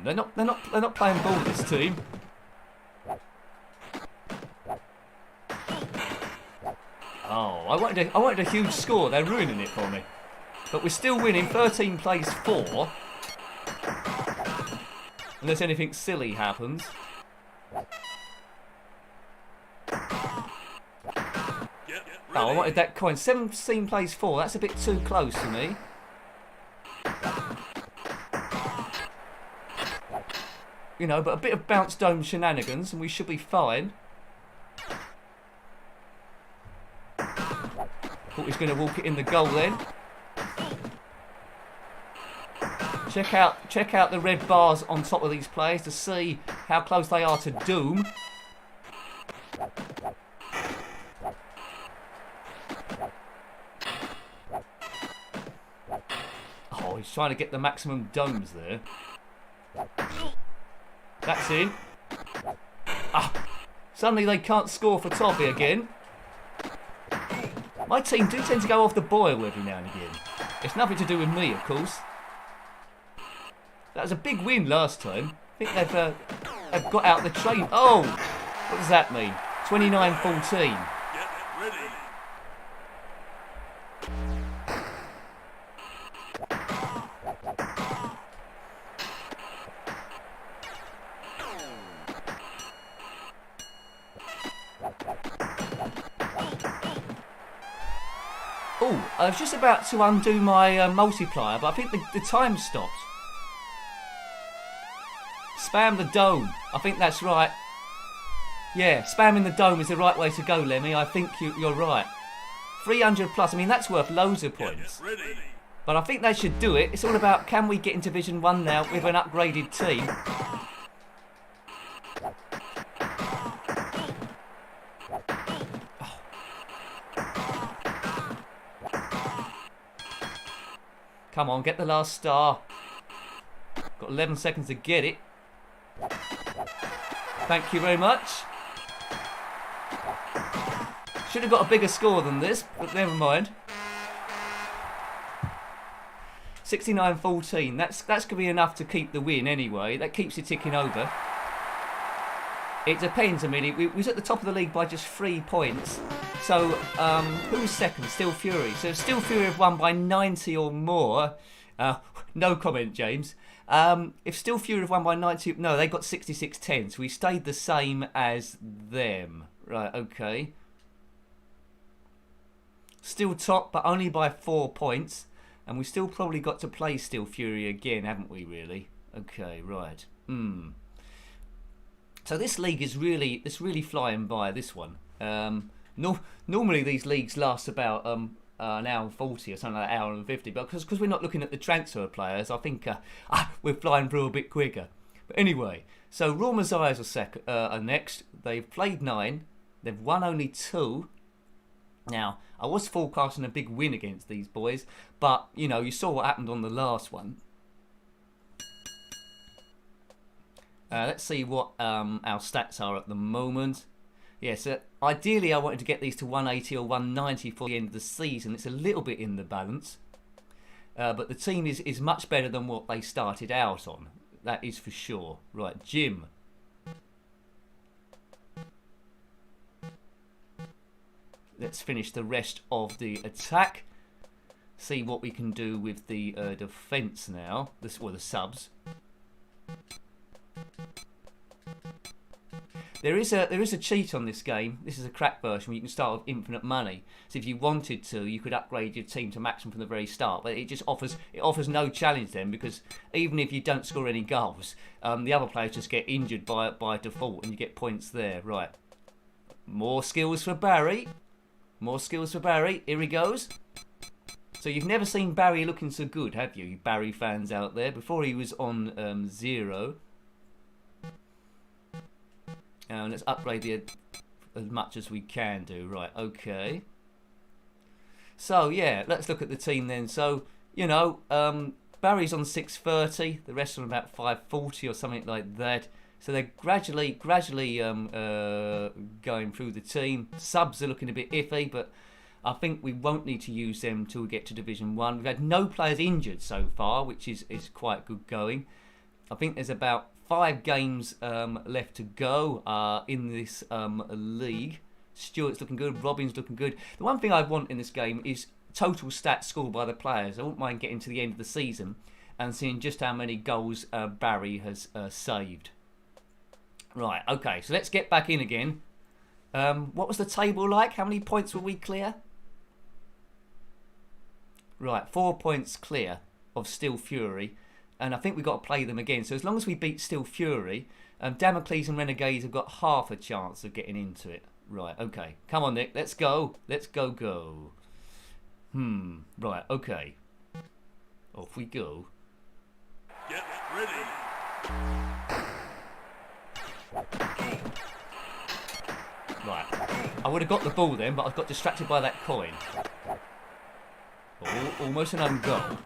They're not playing ball, this team. Oh, I wanted a huge score. They're ruining it for me. But we're still winning. 13 plays 4. Unless anything silly happens. Oh, I wanted that coin. 17 plays 4. That's a bit too close to me. You know, but a bit of bounce dome shenanigans and we should be fine. Thought he was going to walk it in the goal then. Check out the red bars on top of these players to see how close they are to doom. Oh, he's trying to get the maximum domes there. That's in. Ah, suddenly they can't score for Toffee again. My team do tend to go off the boil every now and again. It's nothing to do with me, of course. That was a big win last time. I think they've got out the train. Oh, what does that mean? 29-14. Get ready. Oh, I was just about to undo my multiplier, but I think the time stopped. Spam the dome. I think that's right. Yeah, spamming the dome is the right way to go, Lemmy. I think you're right. 300 plus. I mean, that's worth loads of points. Get ready. But I think they should do it. It's all about, can we get into Division 1 now with an upgraded team? Come on, get the last star. Got 11 seconds to get it. Thank you very much. Should have got a bigger score than this, but never mind. 69-14. That's going to be enough to keep the win anyway. That keeps it ticking over. It depends. I mean, we was at the top of the league by just 3 points. So, who's second? Still Fury. So, Still Fury have won by 90 or more. No comment, James. If Still Fury have won by 90... No, they got 66-10. So, we stayed the same as them. Right, okay. Still top, but only by 4 points. And we still probably got to play Still Fury again, haven't we, really? Okay, right. So this league is really flying by, this one. Normally these leagues last about an hour and 40 or something like an hour and 50, but because we're not looking at the transfer players, I think we're flying through a bit quicker. But anyway, so Raw Messiahs are next. They've played 9. They've won only 2. Now, I was forecasting a big win against these boys, but, you know, you saw what happened on the last one. Let's see what our stats are at the moment. Yes, ideally I wanted to get these to 180 or 190 for the end of the season. It's a little bit in the balance. But the team is much better than what they started out on. That is for sure. Right, Jim. Let's finish the rest of the attack. See what we can do with the defence now. Or the subs. There is a cheat on this game. This is a crack version where you can start with infinite money. So if you wanted to, you could upgrade your team to maximum from the very start. But it just offers no challenge then, because even if you don't score any goals, the other players just get injured by default, and you get points there. Right. More skills for Barry. More skills for Barry. Here he goes. So you've never seen Barry looking so good, have you Barry fans out there? Before he was on 0. And let's upgrade as much as we can do. Right, okay. So, yeah, let's look at the team then. So, you know, Barry's on 630. The rest are on about 540 or something like that. So they're gradually going through the team. Subs are looking a bit iffy, but I think we won't need to use them until we get to Division 1. We've had no players injured so far, which is quite good going. I think there's about 5 games left to go in this league. Stuart's looking good. Robin's looking good. The one thing I want in this game is total stats scored by the players. I wouldn't mind getting to the end of the season and seeing just how many goals Barry has saved. Right, okay, so let's get back in again. What was the table like? How many points were we clear? Right, 4 points clear of Still Fury. And I think we've got to play them again. So as long as we beat Still Fury, Damocles and Renegades have got half a chance of getting into it. Right, okay. Come on, Nick. Let's go. Let's go. Right, okay. Off we go. Get ready. Right. I would have got the ball then, but I got distracted by that coin. Almost an own goal.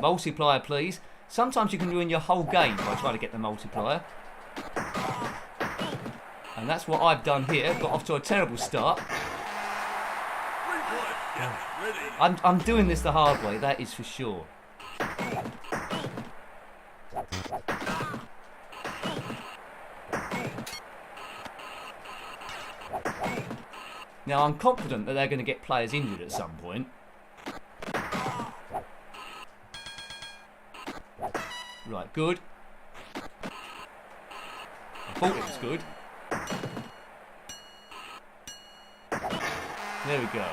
Multiplier, please. Sometimes you can ruin your whole game by trying to get the multiplier. And that's what I've done here. Got off to a terrible start. I'm doing this the hard way, that is for sure. Now I'm confident that they're going to get players injured at some point. Right, good. I thought it was good. There we go.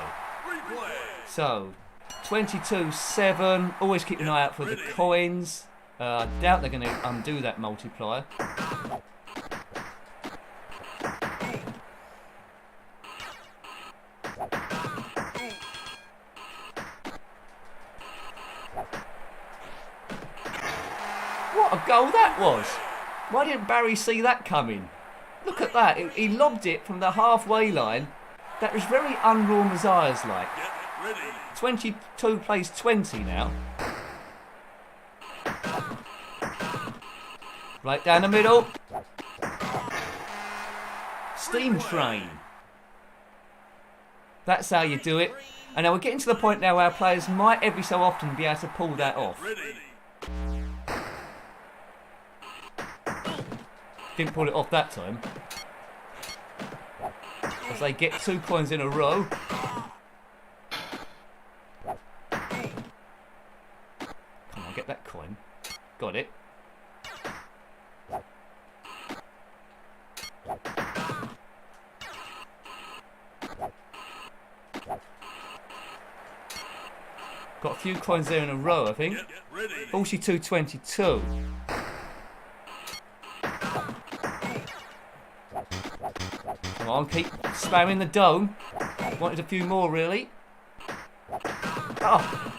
So, 22-7. Always keep an eye out for the coins. I doubt they're going to undo that multiplier. What a goal that was! Why didn't Barry see that coming? Look at that. He lobbed it from the halfway line. That was very Unreal Messiahs-like. 22 plays 20 now. Right down the middle. Steam train. That's how you do it. And now we're getting to the point now where our players might every so often be able to pull that off. Didn't pull it off that time. As they get 2 coins in a row. Come on, get that coin. Got it. Got a few coins there in a row, I think. 42-22. Come on, keep spamming the dome. Wanted a few more, really. Oh.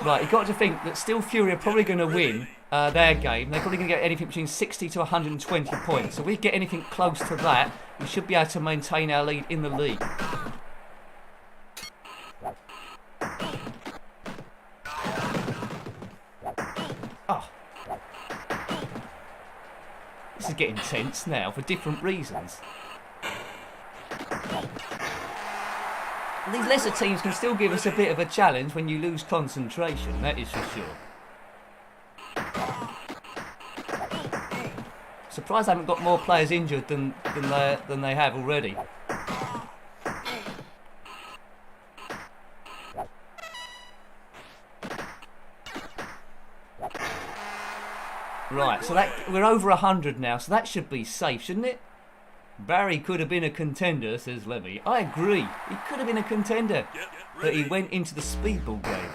Right, you've got to think that Steel Fury are probably going to win their game. They're probably going to get anything between 60 to 120 points. So if we get anything close to that, we should be able to maintain our lead in the league. Oh. This is getting tense now for different reasons. These lesser teams can still give us a bit of a challenge when you lose concentration, that is for sure. Surprised I haven't got more players injured than they have already. Right, so we're over 100 now, so that should be safe, shouldn't it? Barry could have been a contender, says Levy. I agree. He could have been a contender. But he went into the SpeedBall game.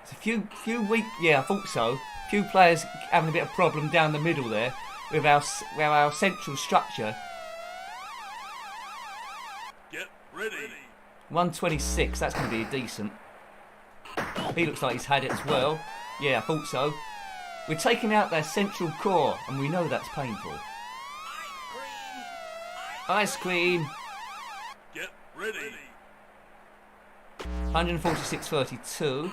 It's a few weak... Yeah, I thought so. A few players having a bit of problem down the middle there with our central structure. Get ready. 126, that's going to be decent. He looks like he's had it as well. Yeah, I thought so. We're taking out their central core, and we know that's painful. Ice cream. Get ready. 146-32.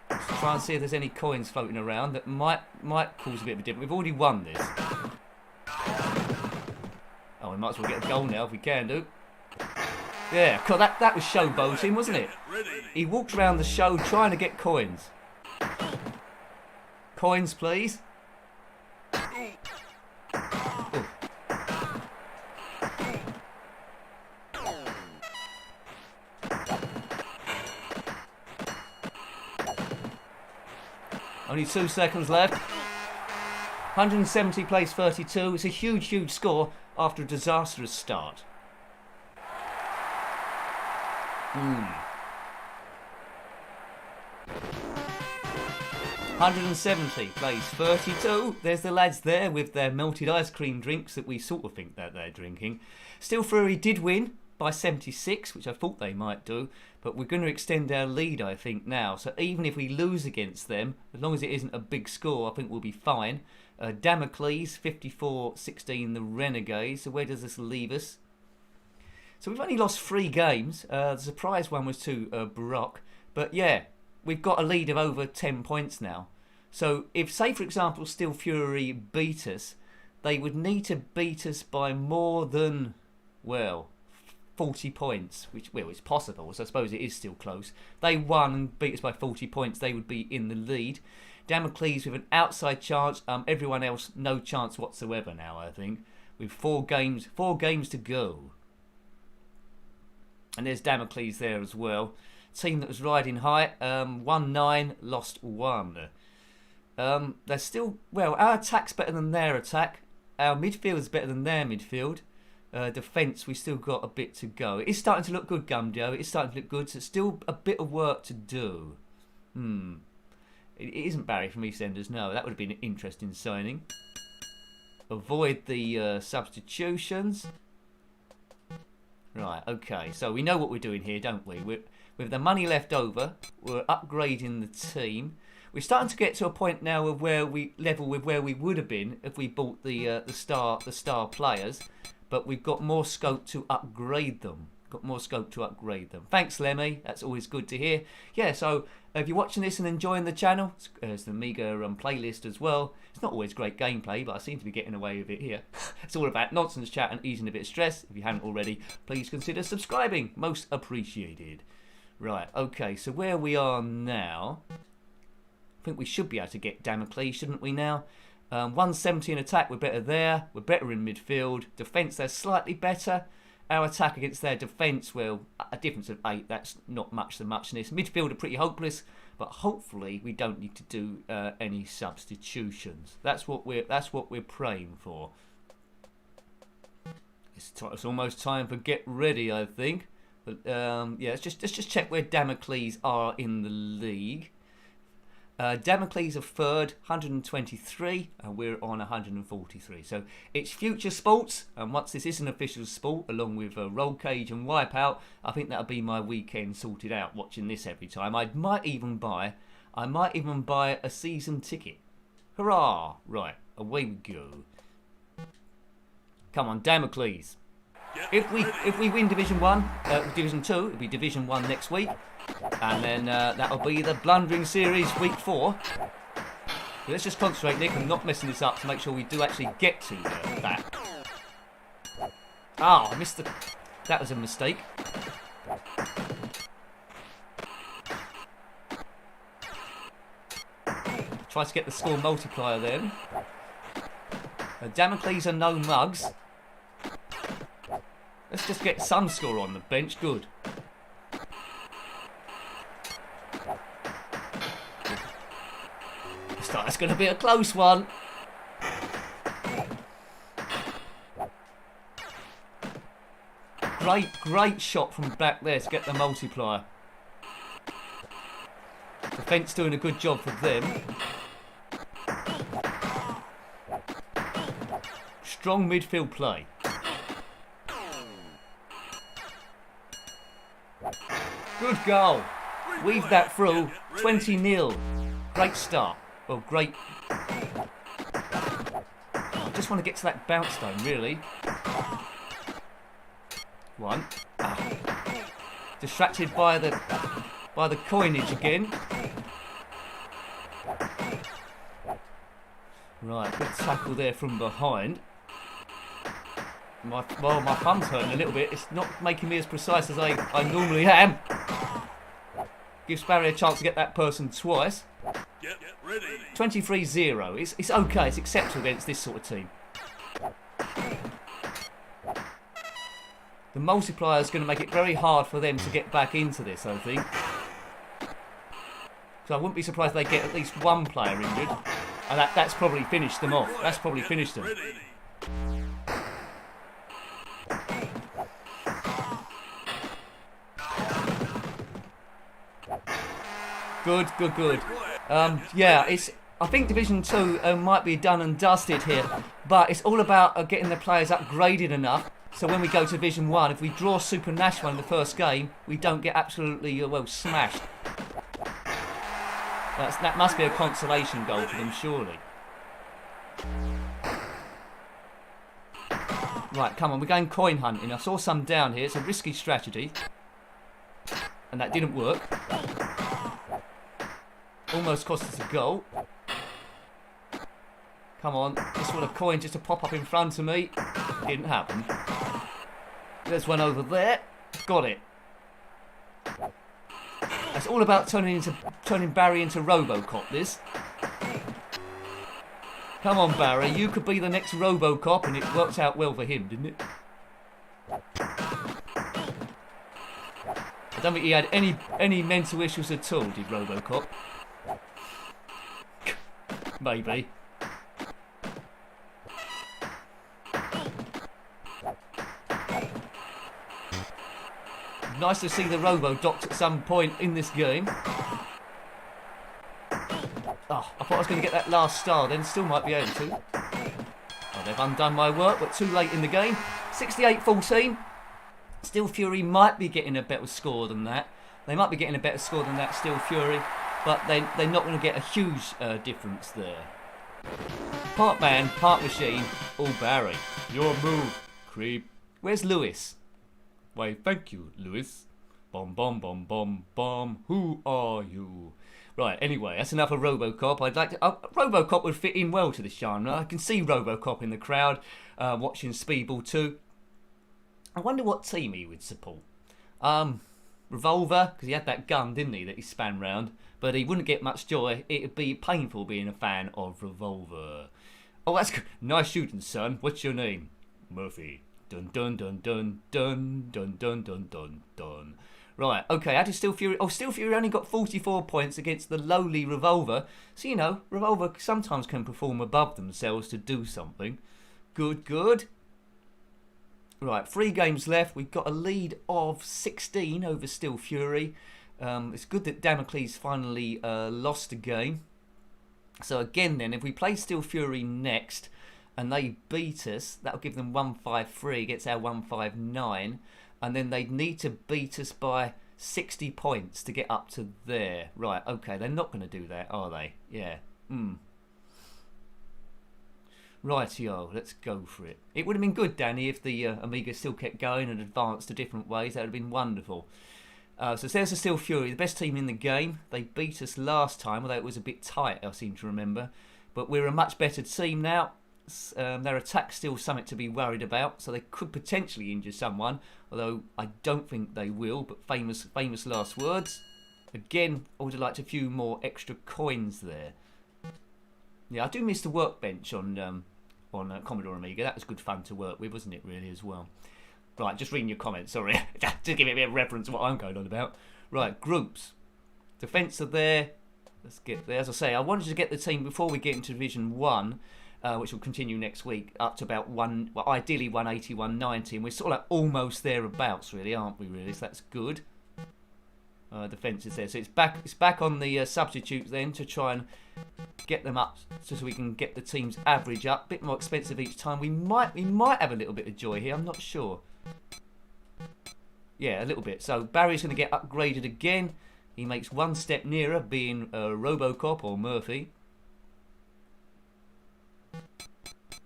Let's try and see if there's any coins floating around that might cause a bit of a difference. We've already won this. Oh, we might as well get a goal now if we can do. Yeah, God, that was showboating, wasn't it? He walked around the show trying to get coins. Coins, please. Ooh. Only 2 seconds left. 170 plays 32. It's a huge score after a disastrous start. 170 plays 32. There's the lads there with their melted ice cream drinks that we sort of think that they're drinking. Steel Fury did win by 76, which I thought they might do, but we're going to extend our lead, I think, now. So even if we lose against them, as long as it isn't a big score, I think we'll be fine. Damocles, 54-16, the Renegades. So where does this leave us? So we've only lost 3 games. The surprise one was to Baroque. But yeah, we've got a lead of over 10 points now. So if, say for example, Steel Fury beat us, they would need to beat us by more than, well, 40 points. Which, well, it's possible, so I suppose it is still close. They won and beat us by 40 points, they would be in the lead. Damocles with an outside chance. Everyone else, no chance whatsoever now, I think. With 4 games to go. And there's Damocles there as well. team that was riding high. Won 9, lost 1. They're still, well, our attack's better than their attack. Our midfield is better than their midfield. Defence, we still got a bit to go. It's starting to look good, Gumdio. It's starting to look good. So still a bit of work to do. It isn't Barry from EastEnders, no. That would have been an interesting signing. Avoid the substitutions. Right, okay. So we know what we're doing here, don't we? With the money left over, we're upgrading the team. We're starting to get to a point now of where we level with where we would have been if we bought the star players, but we've got more scope to upgrade them. Thanks, Lemmy. That's always good to hear. Yeah, so if you're watching this and enjoying the channel, there's the Amiga playlist as well. It's not always great gameplay, but I seem to be getting away with it here. It's all about nonsense chat and easing a bit of stress. If you haven't already, please consider subscribing. Most appreciated. Right, okay, so where we are now, I think we should be able to get Damocles, shouldn't we now? 170 in attack, we're better there. We're better in midfield. Defence, they're slightly better. Our attack against their defence, well, a difference of 8, that's not much the muchness. Midfield are pretty hopeless, but hopefully we don't need to do any substitutions. That's what we're praying for. It's almost time for get ready, I think. But yeah, let's just check where Damocles are in the league. Damocles are third, 123, and we're on 143. So it's future sports, and once this is an official sport, along with Roll Cage and Wipeout, I think that'll be my weekend sorted out, watching this every time. I might even buy a season ticket. Hurrah! Right, away we go. Come on, Damocles. If we win Division 1, Division 2, it'll be Division 1 next week. And then that'll be the Blundering Series week 4. So let's just concentrate, Nick, and not messing this up to make sure we do actually get to that. Oh, I missed the... That was a mistake. Try to get the score multiplier then. Damocles are no mugs. Let's just get some score on the bench. Good. That's going to be a close one. Great shot from back there to get the multiplier. Defence doing a good job for them. Strong midfield play. Good goal. Weave that through. 20-0. Great start. Well, great. I just want to get to that bounce zone, really. One. Distracted by the coinage again. Right, good tackle there from behind. My thumb's hurting a little bit. It's not making me as precise as I normally am. Gives Barry a chance to get that person twice. 23-0. It's okay. It's acceptable against this sort of team. The multiplier is going to make it very hard for them to get back into this, I think. So I wouldn't be surprised if they get at least one player injured. And that's probably finished them off. That's probably finished them. Good. Yeah, I think Division 2 might be done and dusted here, but it's all about getting the players upgraded enough so when we go to Division 1, if we draw Super Nashwan in the first game, we don't get absolutely, well, smashed. That must be a consolation goal for them, surely. Right, come on, we're going coin hunting. I saw some down here. It's a risky strategy. And that didn't work. Almost cost us a goal. Come on, just want a coin just to pop up in front of me. Didn't happen. There's one over there. Got it. It's all about turning Barry into Robocop, this. Come on, Barry, you could be the next Robocop, and it worked out well for him, didn't it? don't think he had any mental issues at all, did Robocop? Maybe. Nice to see the Robo docked at some point in this game. Oh, I thought I was going to get that last star then, still might be able to. Oh, they've undone my work, but too late in the game. 68-14. Steel Fury might be getting a better score than that. They might be getting a better score than that, Steel Fury, but they're not going to get a huge difference there. Part man, part machine, all Barry. Your move, creep. Where's Lewis? Why, thank you, Lewis. Bomb, bomb, bomb, bomb, bomb. Who are you? Right, anyway, that's enough of Robocop. I'd like to... Robocop would fit in well to this genre. I can see Robocop in the crowd watching SpeedBall 2. I wonder what team he would support. Revolver, because he had that gun, didn't he, that he span round. But he wouldn't get much joy. It'd be painful being a fan of Revolver. Oh, that's good. Nice shooting, son. What's your name? Murphy. Dun dun dun dun dun dun dun dun dun dun. Right, okay, how did Steel Fury... Oh, Steel Fury only got 44 points against the lowly Revolver. So, you know, Revolver sometimes can perform above themselves to do something. Good, good. Right, 3 games left. We've got a lead of 16 over Steel Fury. It's good that Damocles finally lost a game. So again then, if we play Steel Fury next and they beat us, that'll give them 153 against our 159. And then they'd need to beat us by 60 points to get up to there. Right, okay, they're not going to do that, are they? Yeah. Rightio, let's go for it. It would have been good, Danny, if the Amiga still kept going and advanced to different ways. That would have been wonderful. So there's the Steel Fury, the best team in the game. They beat us last time, although it was a bit tight, I seem to remember. But we're a much better team now. Their attack's still something to be worried about, so they could potentially injure someone, although I don't think they will. But famous last words. Again, I would have liked a few more extra coins there. Yeah, I do miss the workbench on Commodore Amiga. That was good fun to work with, wasn't it, really, as well? Right, just reading your comments, sorry. Just give me a bit of reference to what I'm going on about. Right, groups. Defence are there. Let's get there. As I say, I wanted to get the team before we get into Division 1, which will continue next week, up to about ideally 180, 190. And we're sort of like almost thereabouts, really, aren't we, really? So that's good. Defence is there. So it's back on the substitutes then to try and get them up so we can get the team's average up. A bit more expensive each time. We might have a little bit of joy here. I'm not sure. Yeah, a little bit. So Barry's going to get upgraded again. He makes one step nearer being Robocop or Murphy.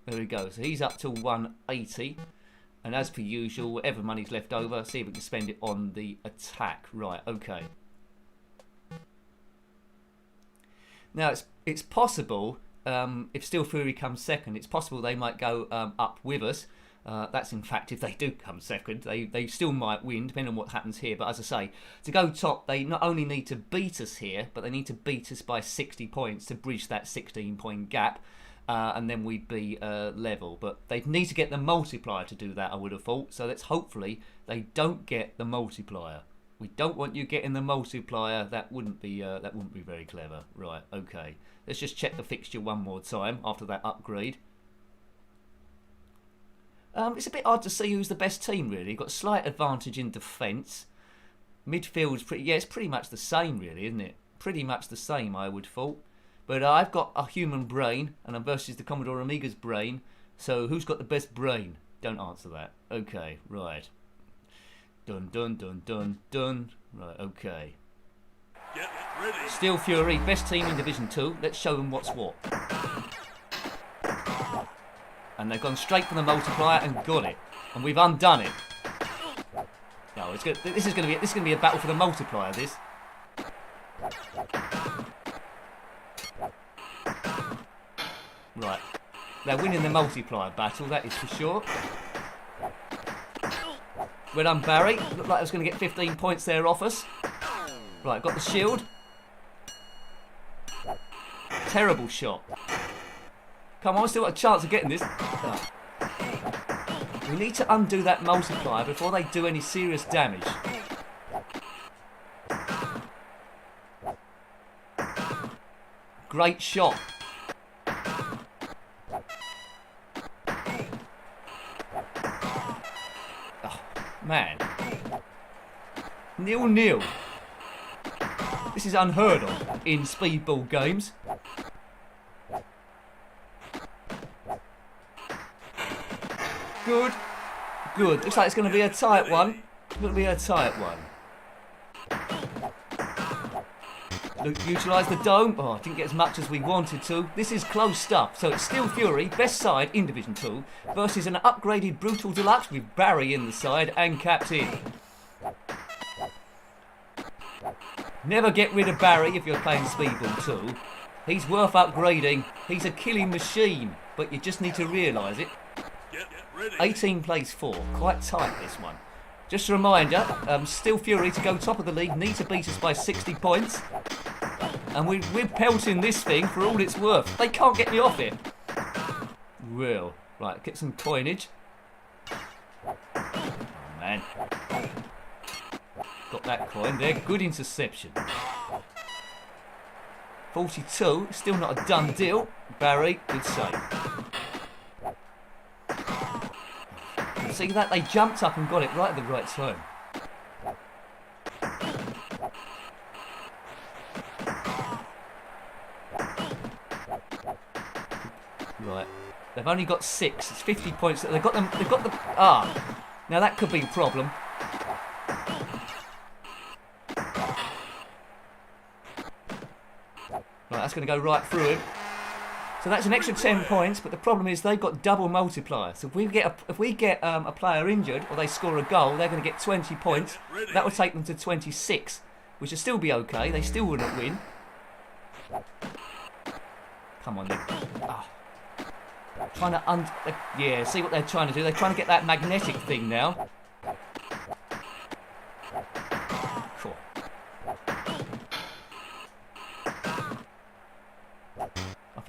There we go. So he's up to 180. And as per usual, whatever money's left over, see if we can spend it on the attack. Right, okay. Now, it's possible, if Steel Fury comes second, it's possible they might go up with us. That's in fact, if they do come second, they still might win, depending on what happens here. But as I say, to go top, they not only need to beat us here, but they need to beat us by 60 points to bridge that 16-point gap. And then we'd be level. But they'd need to get the multiplier to do that, I would have thought. So let's hopefully they don't get the multiplier. We don't want you getting the multiplier. That wouldn't be very clever. Right, okay. Let's just check the fixture one more time after that upgrade. It's a bit hard to see who's the best team, really. You've got a slight advantage in defence. Midfield's it's pretty much the same, really, isn't it? Pretty much the same, I would have thought. But I've got a human brain, and I'm versus the Commodore Amiga's brain. So who's got the best brain? Don't answer that. Okay, right. Dun dun dun dun dun. Right, okay. Get ready. Steel Fury, best team in Division 2. Let's show them what's what. And they've gone straight for the multiplier and got it. And we've undone it. No, it's good. This is going to be a battle for the multiplier. This. Right, they're winning the multiplier battle, that is for sure. Well done, Barry. Looked like I was going to get 15 points there off us. Right, got the shield. Terrible shot. Come on, still got a chance of getting this. Oh. We need to undo that multiplier before they do any serious damage. great shot. Oh, man. 0-0. This is unheard of in speedball games. Good. Good. Looks like it's going to be a tight one. It's going to be a tight one. Utilise the dome. Oh, didn't get as much as we wanted to. This is close stuff. So it's Steel Fury, best side in Division 2, versus an upgraded Brutal Deluxe with Barry in the side and captain. Never get rid of Barry if you're playing Speedball 2. He's worth upgrading. He's a killing machine, but you just need to realise it. 18 plays 4. Quite tight, this one. Just a reminder, Steel Fury to go top of the league need to beat us by 60 points. And we're pelting this thing for all it's worth. They can't get me off it. Well, right, get some coinage. Oh, man. Got that coin there. Good interception. 42, still not a done deal. Barry, good save. See that? They jumped up and got it right at the right time. Right. They've only got 6. It's 50 points. They've got them. They've got the. Ah. Now that could be a problem. Right. That's going to go right through him. So that's an extra 10 points, but the problem is they've got double multiplier. So if we get a player injured or they score a goal, they're going to get 20 points. That will take them to 26, which will still be okay. They still wouldn't win. Come on, Nick. Ah. Trying to yeah, see what they're trying to do. They're trying to get that magnetic thing now. Cool. I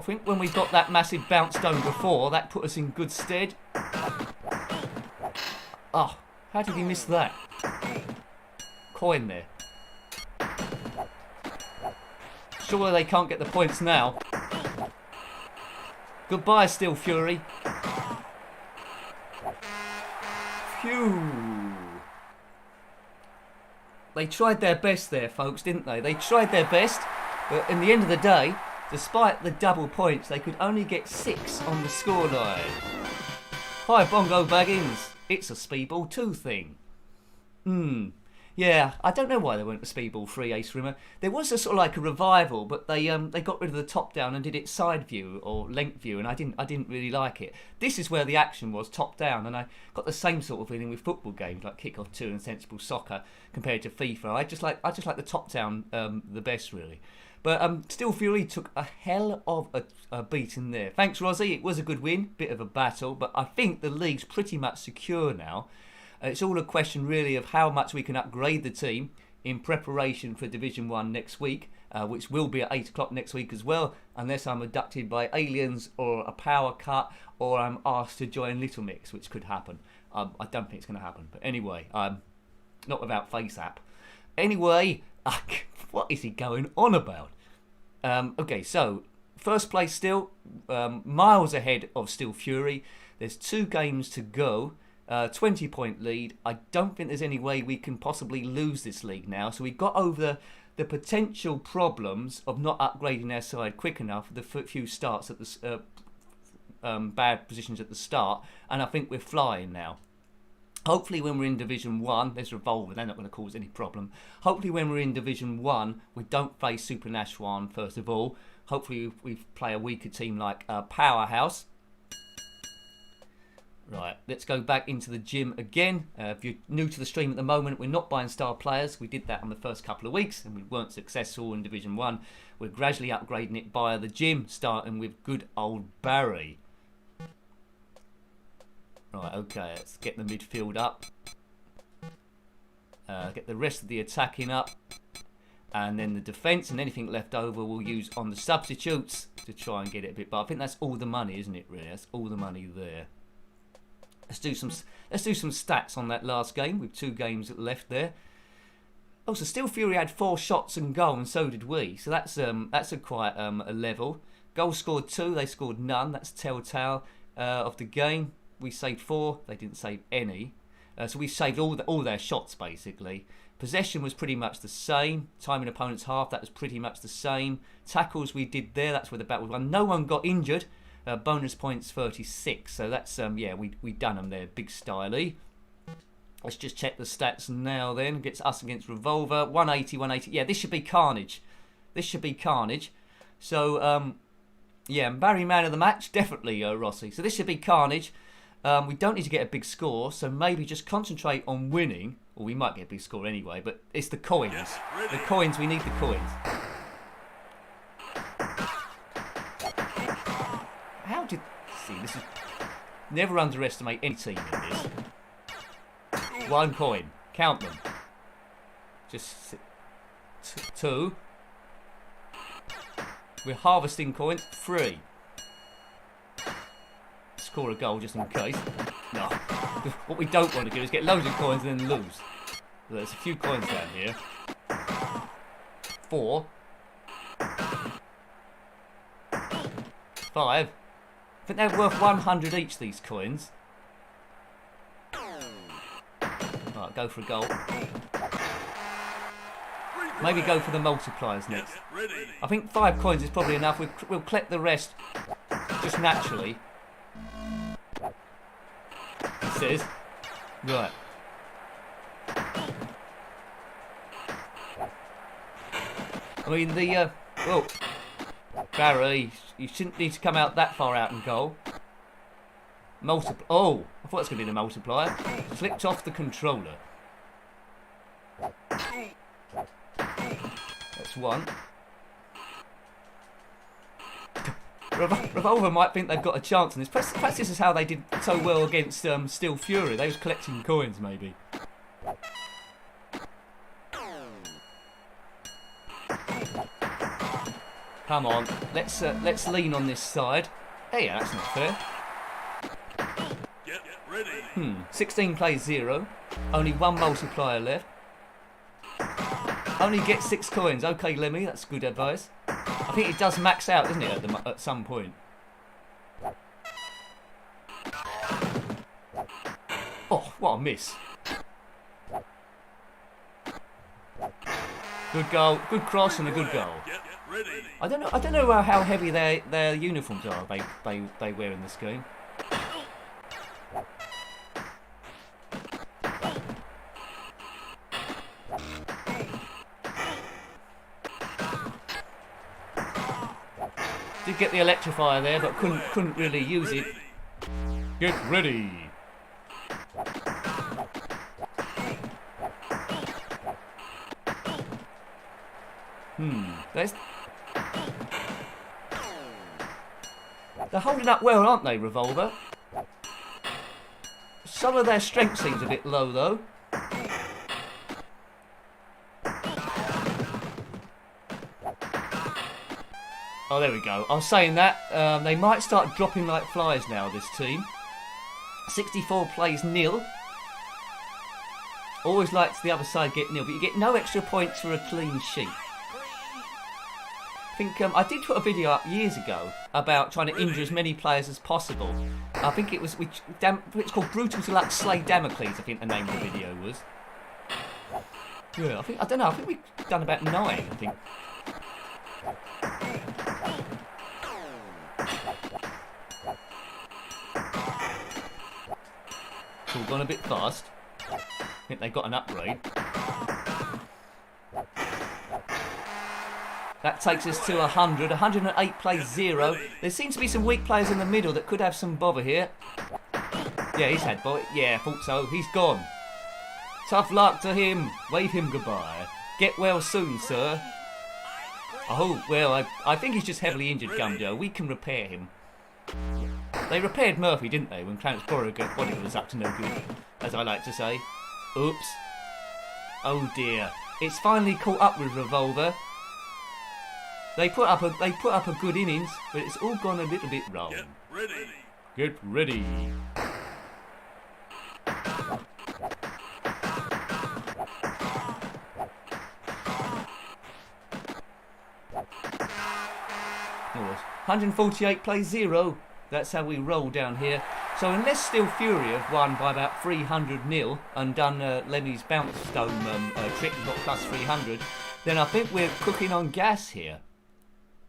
think when we got that massive bounce dome before, that put us in good stead. Oh, how did he miss that? Coin there. Surely they can't get the points now. Goodbye, Steel Fury. Phew. They tried their best there, folks, didn't they? They tried their best, but in the end of the day, despite the double points, they could only get 6 on the scoreline. Hi, Bongo Baggins. It's a Speedball 2 thing. Yeah, I don't know why they went to Speedball 3, Ace Rimmer. There was a sort of like a revival, but they got rid of the top down and did it side view or length view, and I didn't really like it. This is where the action was top down, and I got the same sort of feeling with football games like Kickoff 2 and Sensible Soccer compared to FIFA. I just like the top down the best, really. But Steel Fury took a hell of a beating there. Thanks, Rozzy. It was a good win, bit of a battle, but I think the league's pretty much secure now. It's all a question, really, of how much we can upgrade the team in preparation for Division 1 next week, which will be at 8 o'clock next week as well, unless I'm abducted by aliens or a power cut, or I'm asked to join Little Mix, which could happen. I don't think it's going to happen. But anyway, not without FaceApp. Anyway, what is he going on about? Okay, so first place still, miles ahead of Steel Fury. There's 2 games to go. 20-point lead. I don't think there's any way we can possibly lose this league now. So we got over the potential problems of not upgrading our side quick enough, the few starts at the bad positions at the start, and I think we're flying now. Hopefully when we're in Division 1, there's Revolver, they're not going to cause any problem. Hopefully when we're in Division 1, we don't face Super Nashwan first of all. Hopefully we play a weaker team like Powerhouse. Right, let's go back into the gym again. If you're new to the stream at the moment, we're not buying star players. We did that on the first couple of weeks and we weren't successful in Division 1. We're gradually upgrading it via the gym, starting with good old Barry. Right, okay, let's get the midfield up. Get the rest of the attacking up. And then the defence and anything left over we'll use on the substitutes to try and get it a bit. But I think that's all the money, isn't it, really? That's all the money there. Let's do some stats on that last game with 2 games left there. Oh, so Steel Fury had 4 shots and goal, and so did we. So that's a quite a level. Goals scored 2, they scored none. That's telltale of the game. We saved 4, they didn't save any. So we saved all their shots basically. Possession was pretty much the same. Time in opponent's half, that was pretty much the same. Tackles we did there, that's where the battle was won. No one got injured. Bonus points 36. So that's yeah, we done them there, big styley. Let's just check the stats now then. Gets us against Revolver. 180, 180. Yeah, this should be carnage. This should be carnage. So, yeah, Barry man of the match. Definitely, Rossi. So this should be carnage. We don't need to get a big score. So maybe just concentrate on winning. Or we might get a big score anyway. But it's the coins. The coins. We need the coins. How did... See, this is... Never underestimate any team in this. 1 coin. Count them. Just 2. We're harvesting coins. 3. Score a goal just in case. No. What we don't want to do is get loads of coins and then lose. There's a few coins down here. 4. 5. I think they're worth 100 each, these coins. Right, go for a goal. Maybe go for the multipliers next. I think 5 coins is probably enough. We'll collect the rest just naturally. It says. Right. I mean, well, Barry, you shouldn't need to come out that far out in goal. Oh, I thought it was going to be the multiplier. Flipped off the controller. That's 1. Revolver might think they've got a chance in this. Perhaps this is how they did so well against Steel Fury. They was collecting coins, maybe. Come on, let's lean on this side. Hey, yeah, that's not fair. 16 plays 0. Only 1 multiplier left. Only get 6 coins. Okay, Lemmy, that's good advice. I think it does max out, doesn't it, at some point? Oh, what a miss. Good goal, good cross and a good goal. I don't know how heavy their uniforms are they wear in this game. Did get the electrifier there, but couldn't really use it. Get ready. They're holding up well, aren't they, Revolver? Some of their strength seems a bit low, though. Oh, there we go. I was saying that. They might start dropping like flies now, this team. 64 plays 0. Always likes the other side get 0, but you get no extra points for a clean sheet. I think I did put a video up years ago about trying to injure as many players as possible. I think it was it's called Brutal Deluxe Slay Damocles. I think the name of the video was. Yeah, I don't know. I think we've done about 9. I think. It's all gone a bit fast. I think they got an upgrade. That takes us to 100. 108 plays 0. There seems to be some weak players in the middle that could have some bother here. Yeah, he's had bother. Yeah, I thought so. He's gone. Tough luck to him. Wave him goodbye. Get well soon, sir. Oh, well, I think he's just heavily injured, Gumjo. We can repair him. They repaired Murphy, didn't they, when Clarence Body was up to no good, as I like to say. Oops. Oh dear. It's finally caught up with Revolver. They put up a good innings, but it's all gone a little bit wrong. Get ready. Get ready. 148 plays 0. That's how we roll down here. So unless Steel Fury have won by about 300-0 and done Lemmy's bounce stone trick and got plus 300, then I think we're cooking on gas here.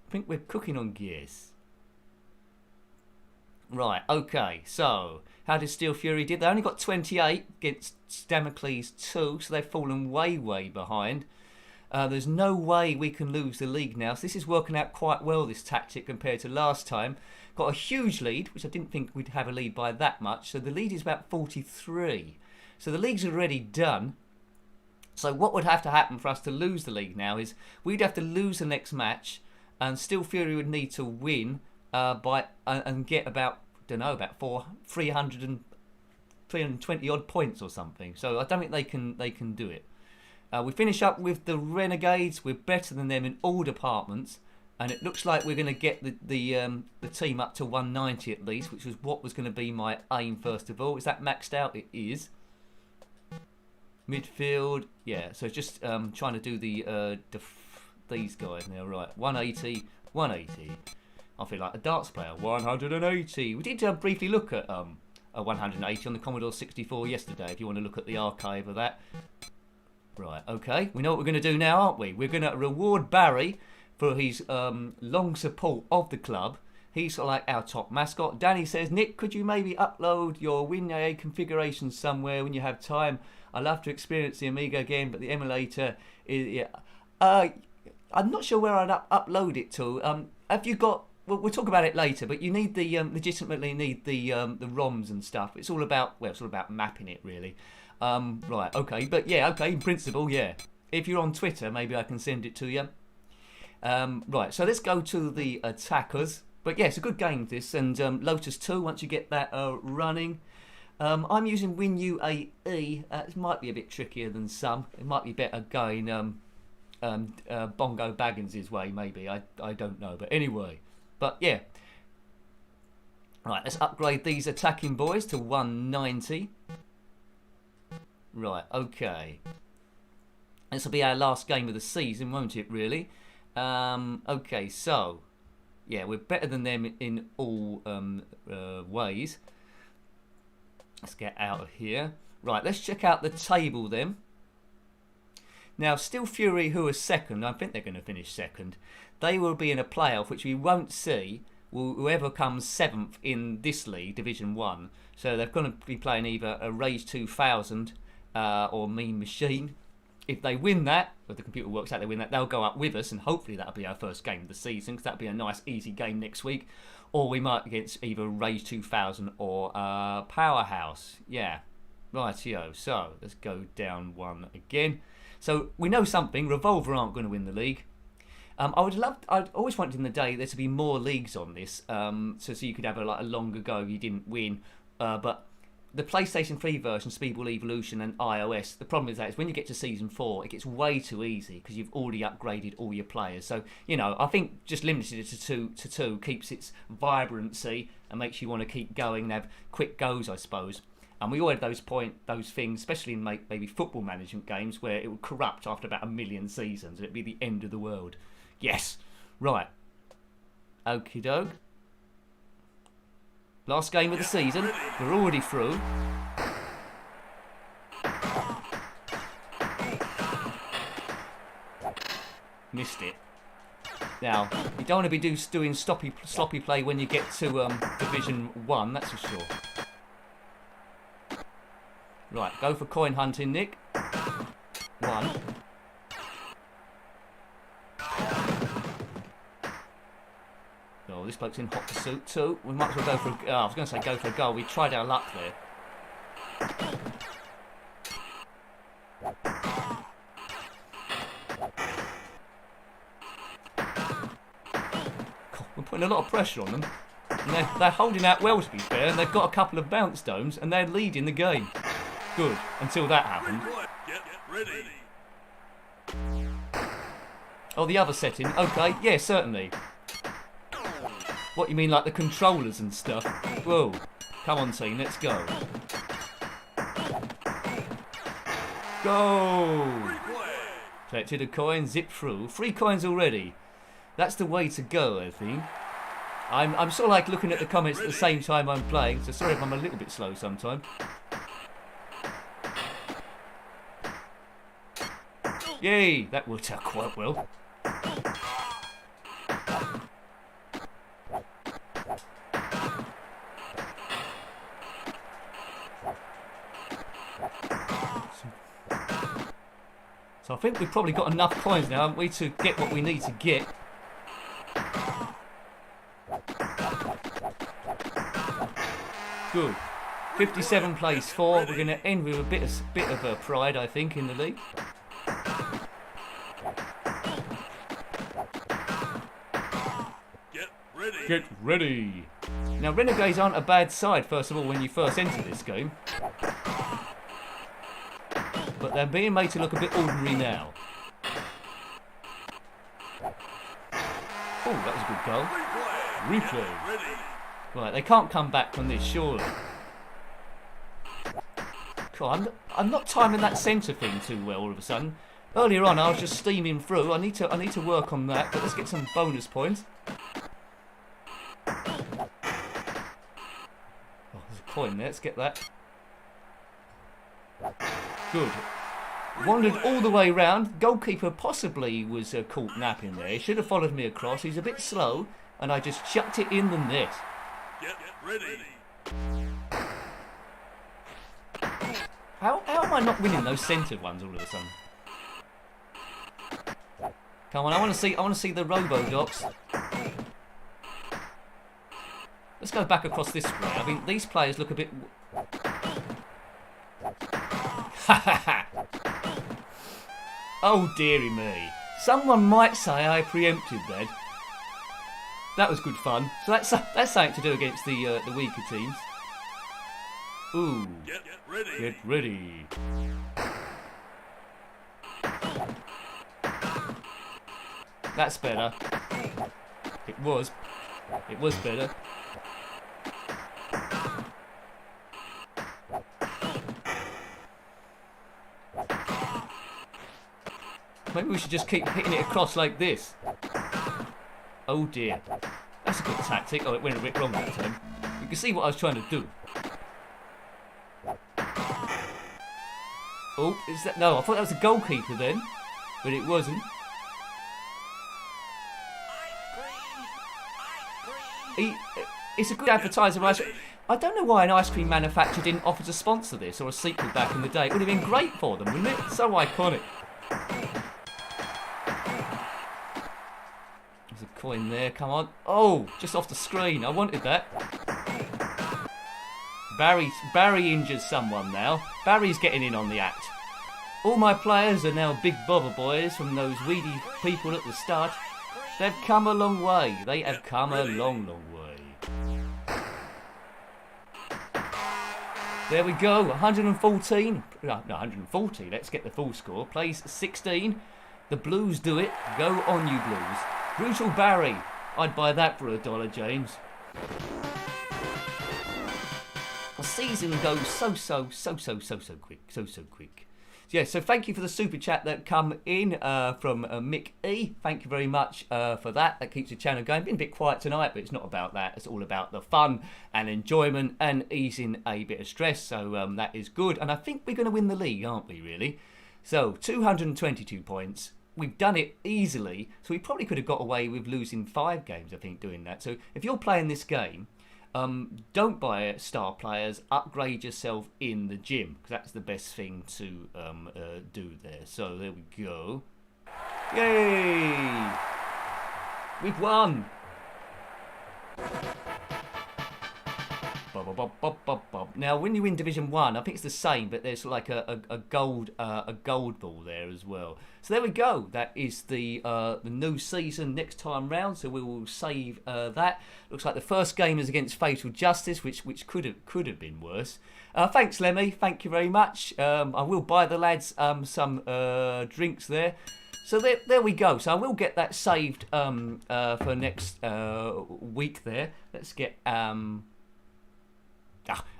I think we're cooking on gas. Right, okay, so how did Steel Fury did? They only got 28 against Damocles 2, so they've fallen way, way behind. There's no way we can lose the league now, so this is working out quite well, this tactic, compared to last time. Got a huge lead, which I didn't think we'd have a lead by that much, so the lead is about 43. So the league's already done. So what would have to happen for us to lose the league now is we'd have to lose the next match, and Steel Fury would need to win and get about, don't know, about 320 odd points or something. So I don't think they can do it. We finish up with the Renegades. We're better than them in all departments, and it looks like we're going to get the team up to 190 at least, which was what was going to be my aim first of all. Is that maxed out? It is. Midfield, yeah. So just trying to do these guys now, right? 180, 180. I feel like a darts player. 180. We did briefly look at a 180 on the Commodore 64 yesterday. If you want to look at the archive of that. Right, okay. We know what we're going to do now, aren't we? We're going to reward Barry for his long support of the club. He's like our top mascot. Danny says, Nick, could you maybe upload your WinAA configuration somewhere when you have time? I'd love to experience the Amiga again, but the emulator is... Yeah. I'm not sure where I'd upload it to. Have you got... Well, we'll talk about it later, but you need the legitimately need the ROMs and stuff. It's all about mapping it, really. Right, okay, but yeah, okay, in principle, yeah. If you're on Twitter, maybe I can send it to you. Right, so let's go to the attackers. But yeah, it's a good game, this, and Lotus 2, once you get that running. I'm using WinUAE. It might be a bit trickier than some. It might be better going Bongo Baggins' way, maybe. I don't know, but anyway. But yeah. Right, let's upgrade these attacking boys to 190. Right, okay. This will be our last game of the season, won't it, really? Okay, so... Yeah, we're better than them in all ways. Let's get out of here. Right, let's check out the table then. Now, Steel Fury, who are second, I think they're going to finish second. They will be in a playoff, which we won't see. Whoever comes 7th in this league, Division 1. So they're going to be playing either a Rage 2000 or Mean Machine. If they win that, if the computer works out they win that, they'll go up with us, and hopefully that'll be our first game of the season, because that'll be a nice, easy game next week. Or we might against either Rage 2000 or Powerhouse. Yeah, rightio. So let's go down one again. So we know something. Revolver aren't going to win the league. I'd always wanted in the day there to be more leagues on this, so you could have a longer go. You didn't win, but the PlayStation 3 version, SpeedBall Evolution and iOS, the problem is when you get to Season 4, it gets way too easy because you've already upgraded all your players. So, you know, I think just limiting it to two keeps its vibrancy and makes you want to keep going and have quick goes, I suppose. And we all had those things, especially in maybe football management games, where it would corrupt after about 1 million seasons. It'd be the end of the world. Yes. Right. Okie doke. Last game of the season. We're already through. Missed it. Now, you don't want to be doing sloppy play when you get to Division 1, that's for sure. Right, go for coin hunting, Nick. 1. Oh, this bloke's in hot pursuit. 2. We might as well go for I was going to say go for a goal. We tried our luck there. God, we're putting a lot of pressure on them. And they're holding out well, to be fair, and they've got a couple of bounce domes, and they're leading the game. Good, until that happened. Get ready. Oh, the other setting. Okay, yeah, certainly. What, you mean like the controllers and stuff? Whoa. Come on, team, let's go. Go! Collected a coin, zip through. 3 coins already. That's the way to go, I think. I'm sort of like looking at the comments at the same time I'm playing, so sorry if I'm a little bit slow sometimes. Yay, that worked out quite well. So I think we've probably got enough coins now, haven't we, to get what we need to get. Good. 57 plays 4. We're going to end with a bit of pride, I think, in the league. Get ready. Get ready. Now, Renegades aren't a bad side, first of all, when you first enter this game. But they're being made to look a bit ordinary now. Oh, that was a good goal. Replay. Ready. Right, they can't come back from this, surely. God, I'm not timing that centre thing too well all of a sudden. Earlier on, I was just steaming through. I need to work on that. But let's get some bonus points. Oh, there's a coin there. Let's get that. Good. Wandered all the way round. Goalkeeper possibly was caught napping there. He should have followed me across. He's a bit slow, and I just chucked it in the net. Get ready. How am I not winning those centred ones all of a sudden? Come on, I want to see the Robo-Docs. Let's go back across this way. I mean, these players look a bit. Oh dearie me! Someone might say I preempted that. That was good fun. So that's something to do against the weaker teams. Ooh. Get ready. Get ready. That's better. It was better. Maybe we should just keep hitting it across like this. Oh dear. That's a good tactic. Oh, it went a bit wrong that time. You can see what I was trying to do. Oh, is that... No, I thought that was a goalkeeper then. But it wasn't. It's a good advertiser. I don't know why an ice cream manufacturer didn't offer to sponsor this or a sequel back in the day. It would have been great for them, wouldn't it? So iconic. There's a coin there, come on. Oh, just off the screen. I wanted that. Barry injures someone now. Barry's getting in on the act. All my players are now big bother boys from those weedy people at the start. They've come a long way. They have come a long, long way. There we go. 114. No, 140. Let's get the full score. Plays 16. The Blues do it. Go on, you Blues. Brutal Barry. I'd buy that for $1, James. The season goes so quick. So quick. Yeah, so thank you for the super chat that come in from Mick E. Thank you very much for that. That keeps the channel going. Been a bit quiet tonight, but it's not about that. It's all about the fun and enjoyment and easing a bit of stress. So that is good. And I think we're going to win the league, aren't we, really? So 222 points. We've done it easily. So we probably could have got away with losing 5 games, I think, doing that. So if you're playing this game, don't buy star players, upgrade yourself in the gym, because that's the best thing to do there. So there we go. Yay! We've won! Now, when you win Division 1, I think it's the same, but there's like a gold ball there as well. So there we go. That is the new season next time round. So we will save that. Looks like the first game is against Fatal Justice, which could have been worse. Thanks, Lemmy. Thank you very much. I will buy the lads some drinks there. So there we go. So I will get that saved for next week there. Let's get...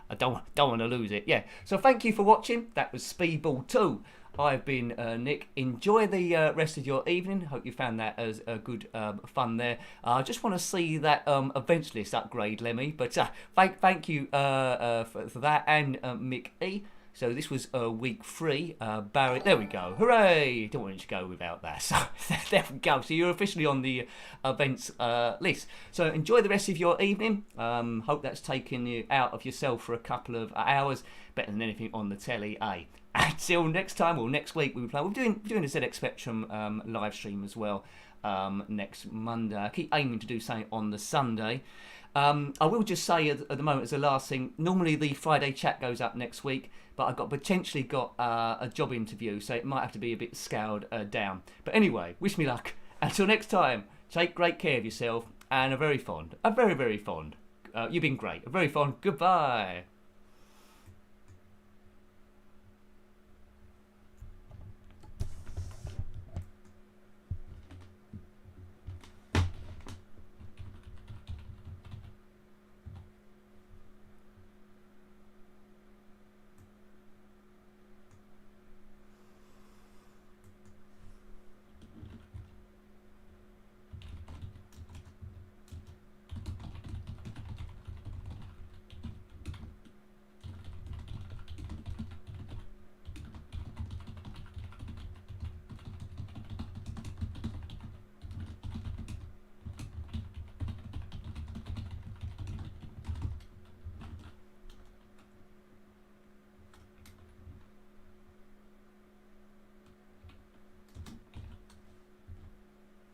I don't want to lose it. Yeah. So thank you for watching. That was SpeedBall 2. I've been Nick. Enjoy the rest of your evening. Hope you found that as a good fun there. I just want to see that events list upgrade, Lemmy. But thank you for that, and Mick E. So this was week 3. Barry, there we go. Hooray! Don't want you to go without that. So there we go. So you're officially on the events list. So enjoy the rest of your evening. Hope that's taken you out of yourself for a couple of hours. Better than anything on the telly, eh? Until next time, or next week, we're doing a ZX Spectrum live stream as well next Monday. I keep aiming to do something on the Sunday. I will just say at the moment, as the last thing, normally the Friday chat goes up next week, but I've potentially got a job interview, so it might have to be a bit scaled down. But anyway, wish me luck. Until next time, take great care of yourself, and a very, very fond. You've been great. A very fond goodbye.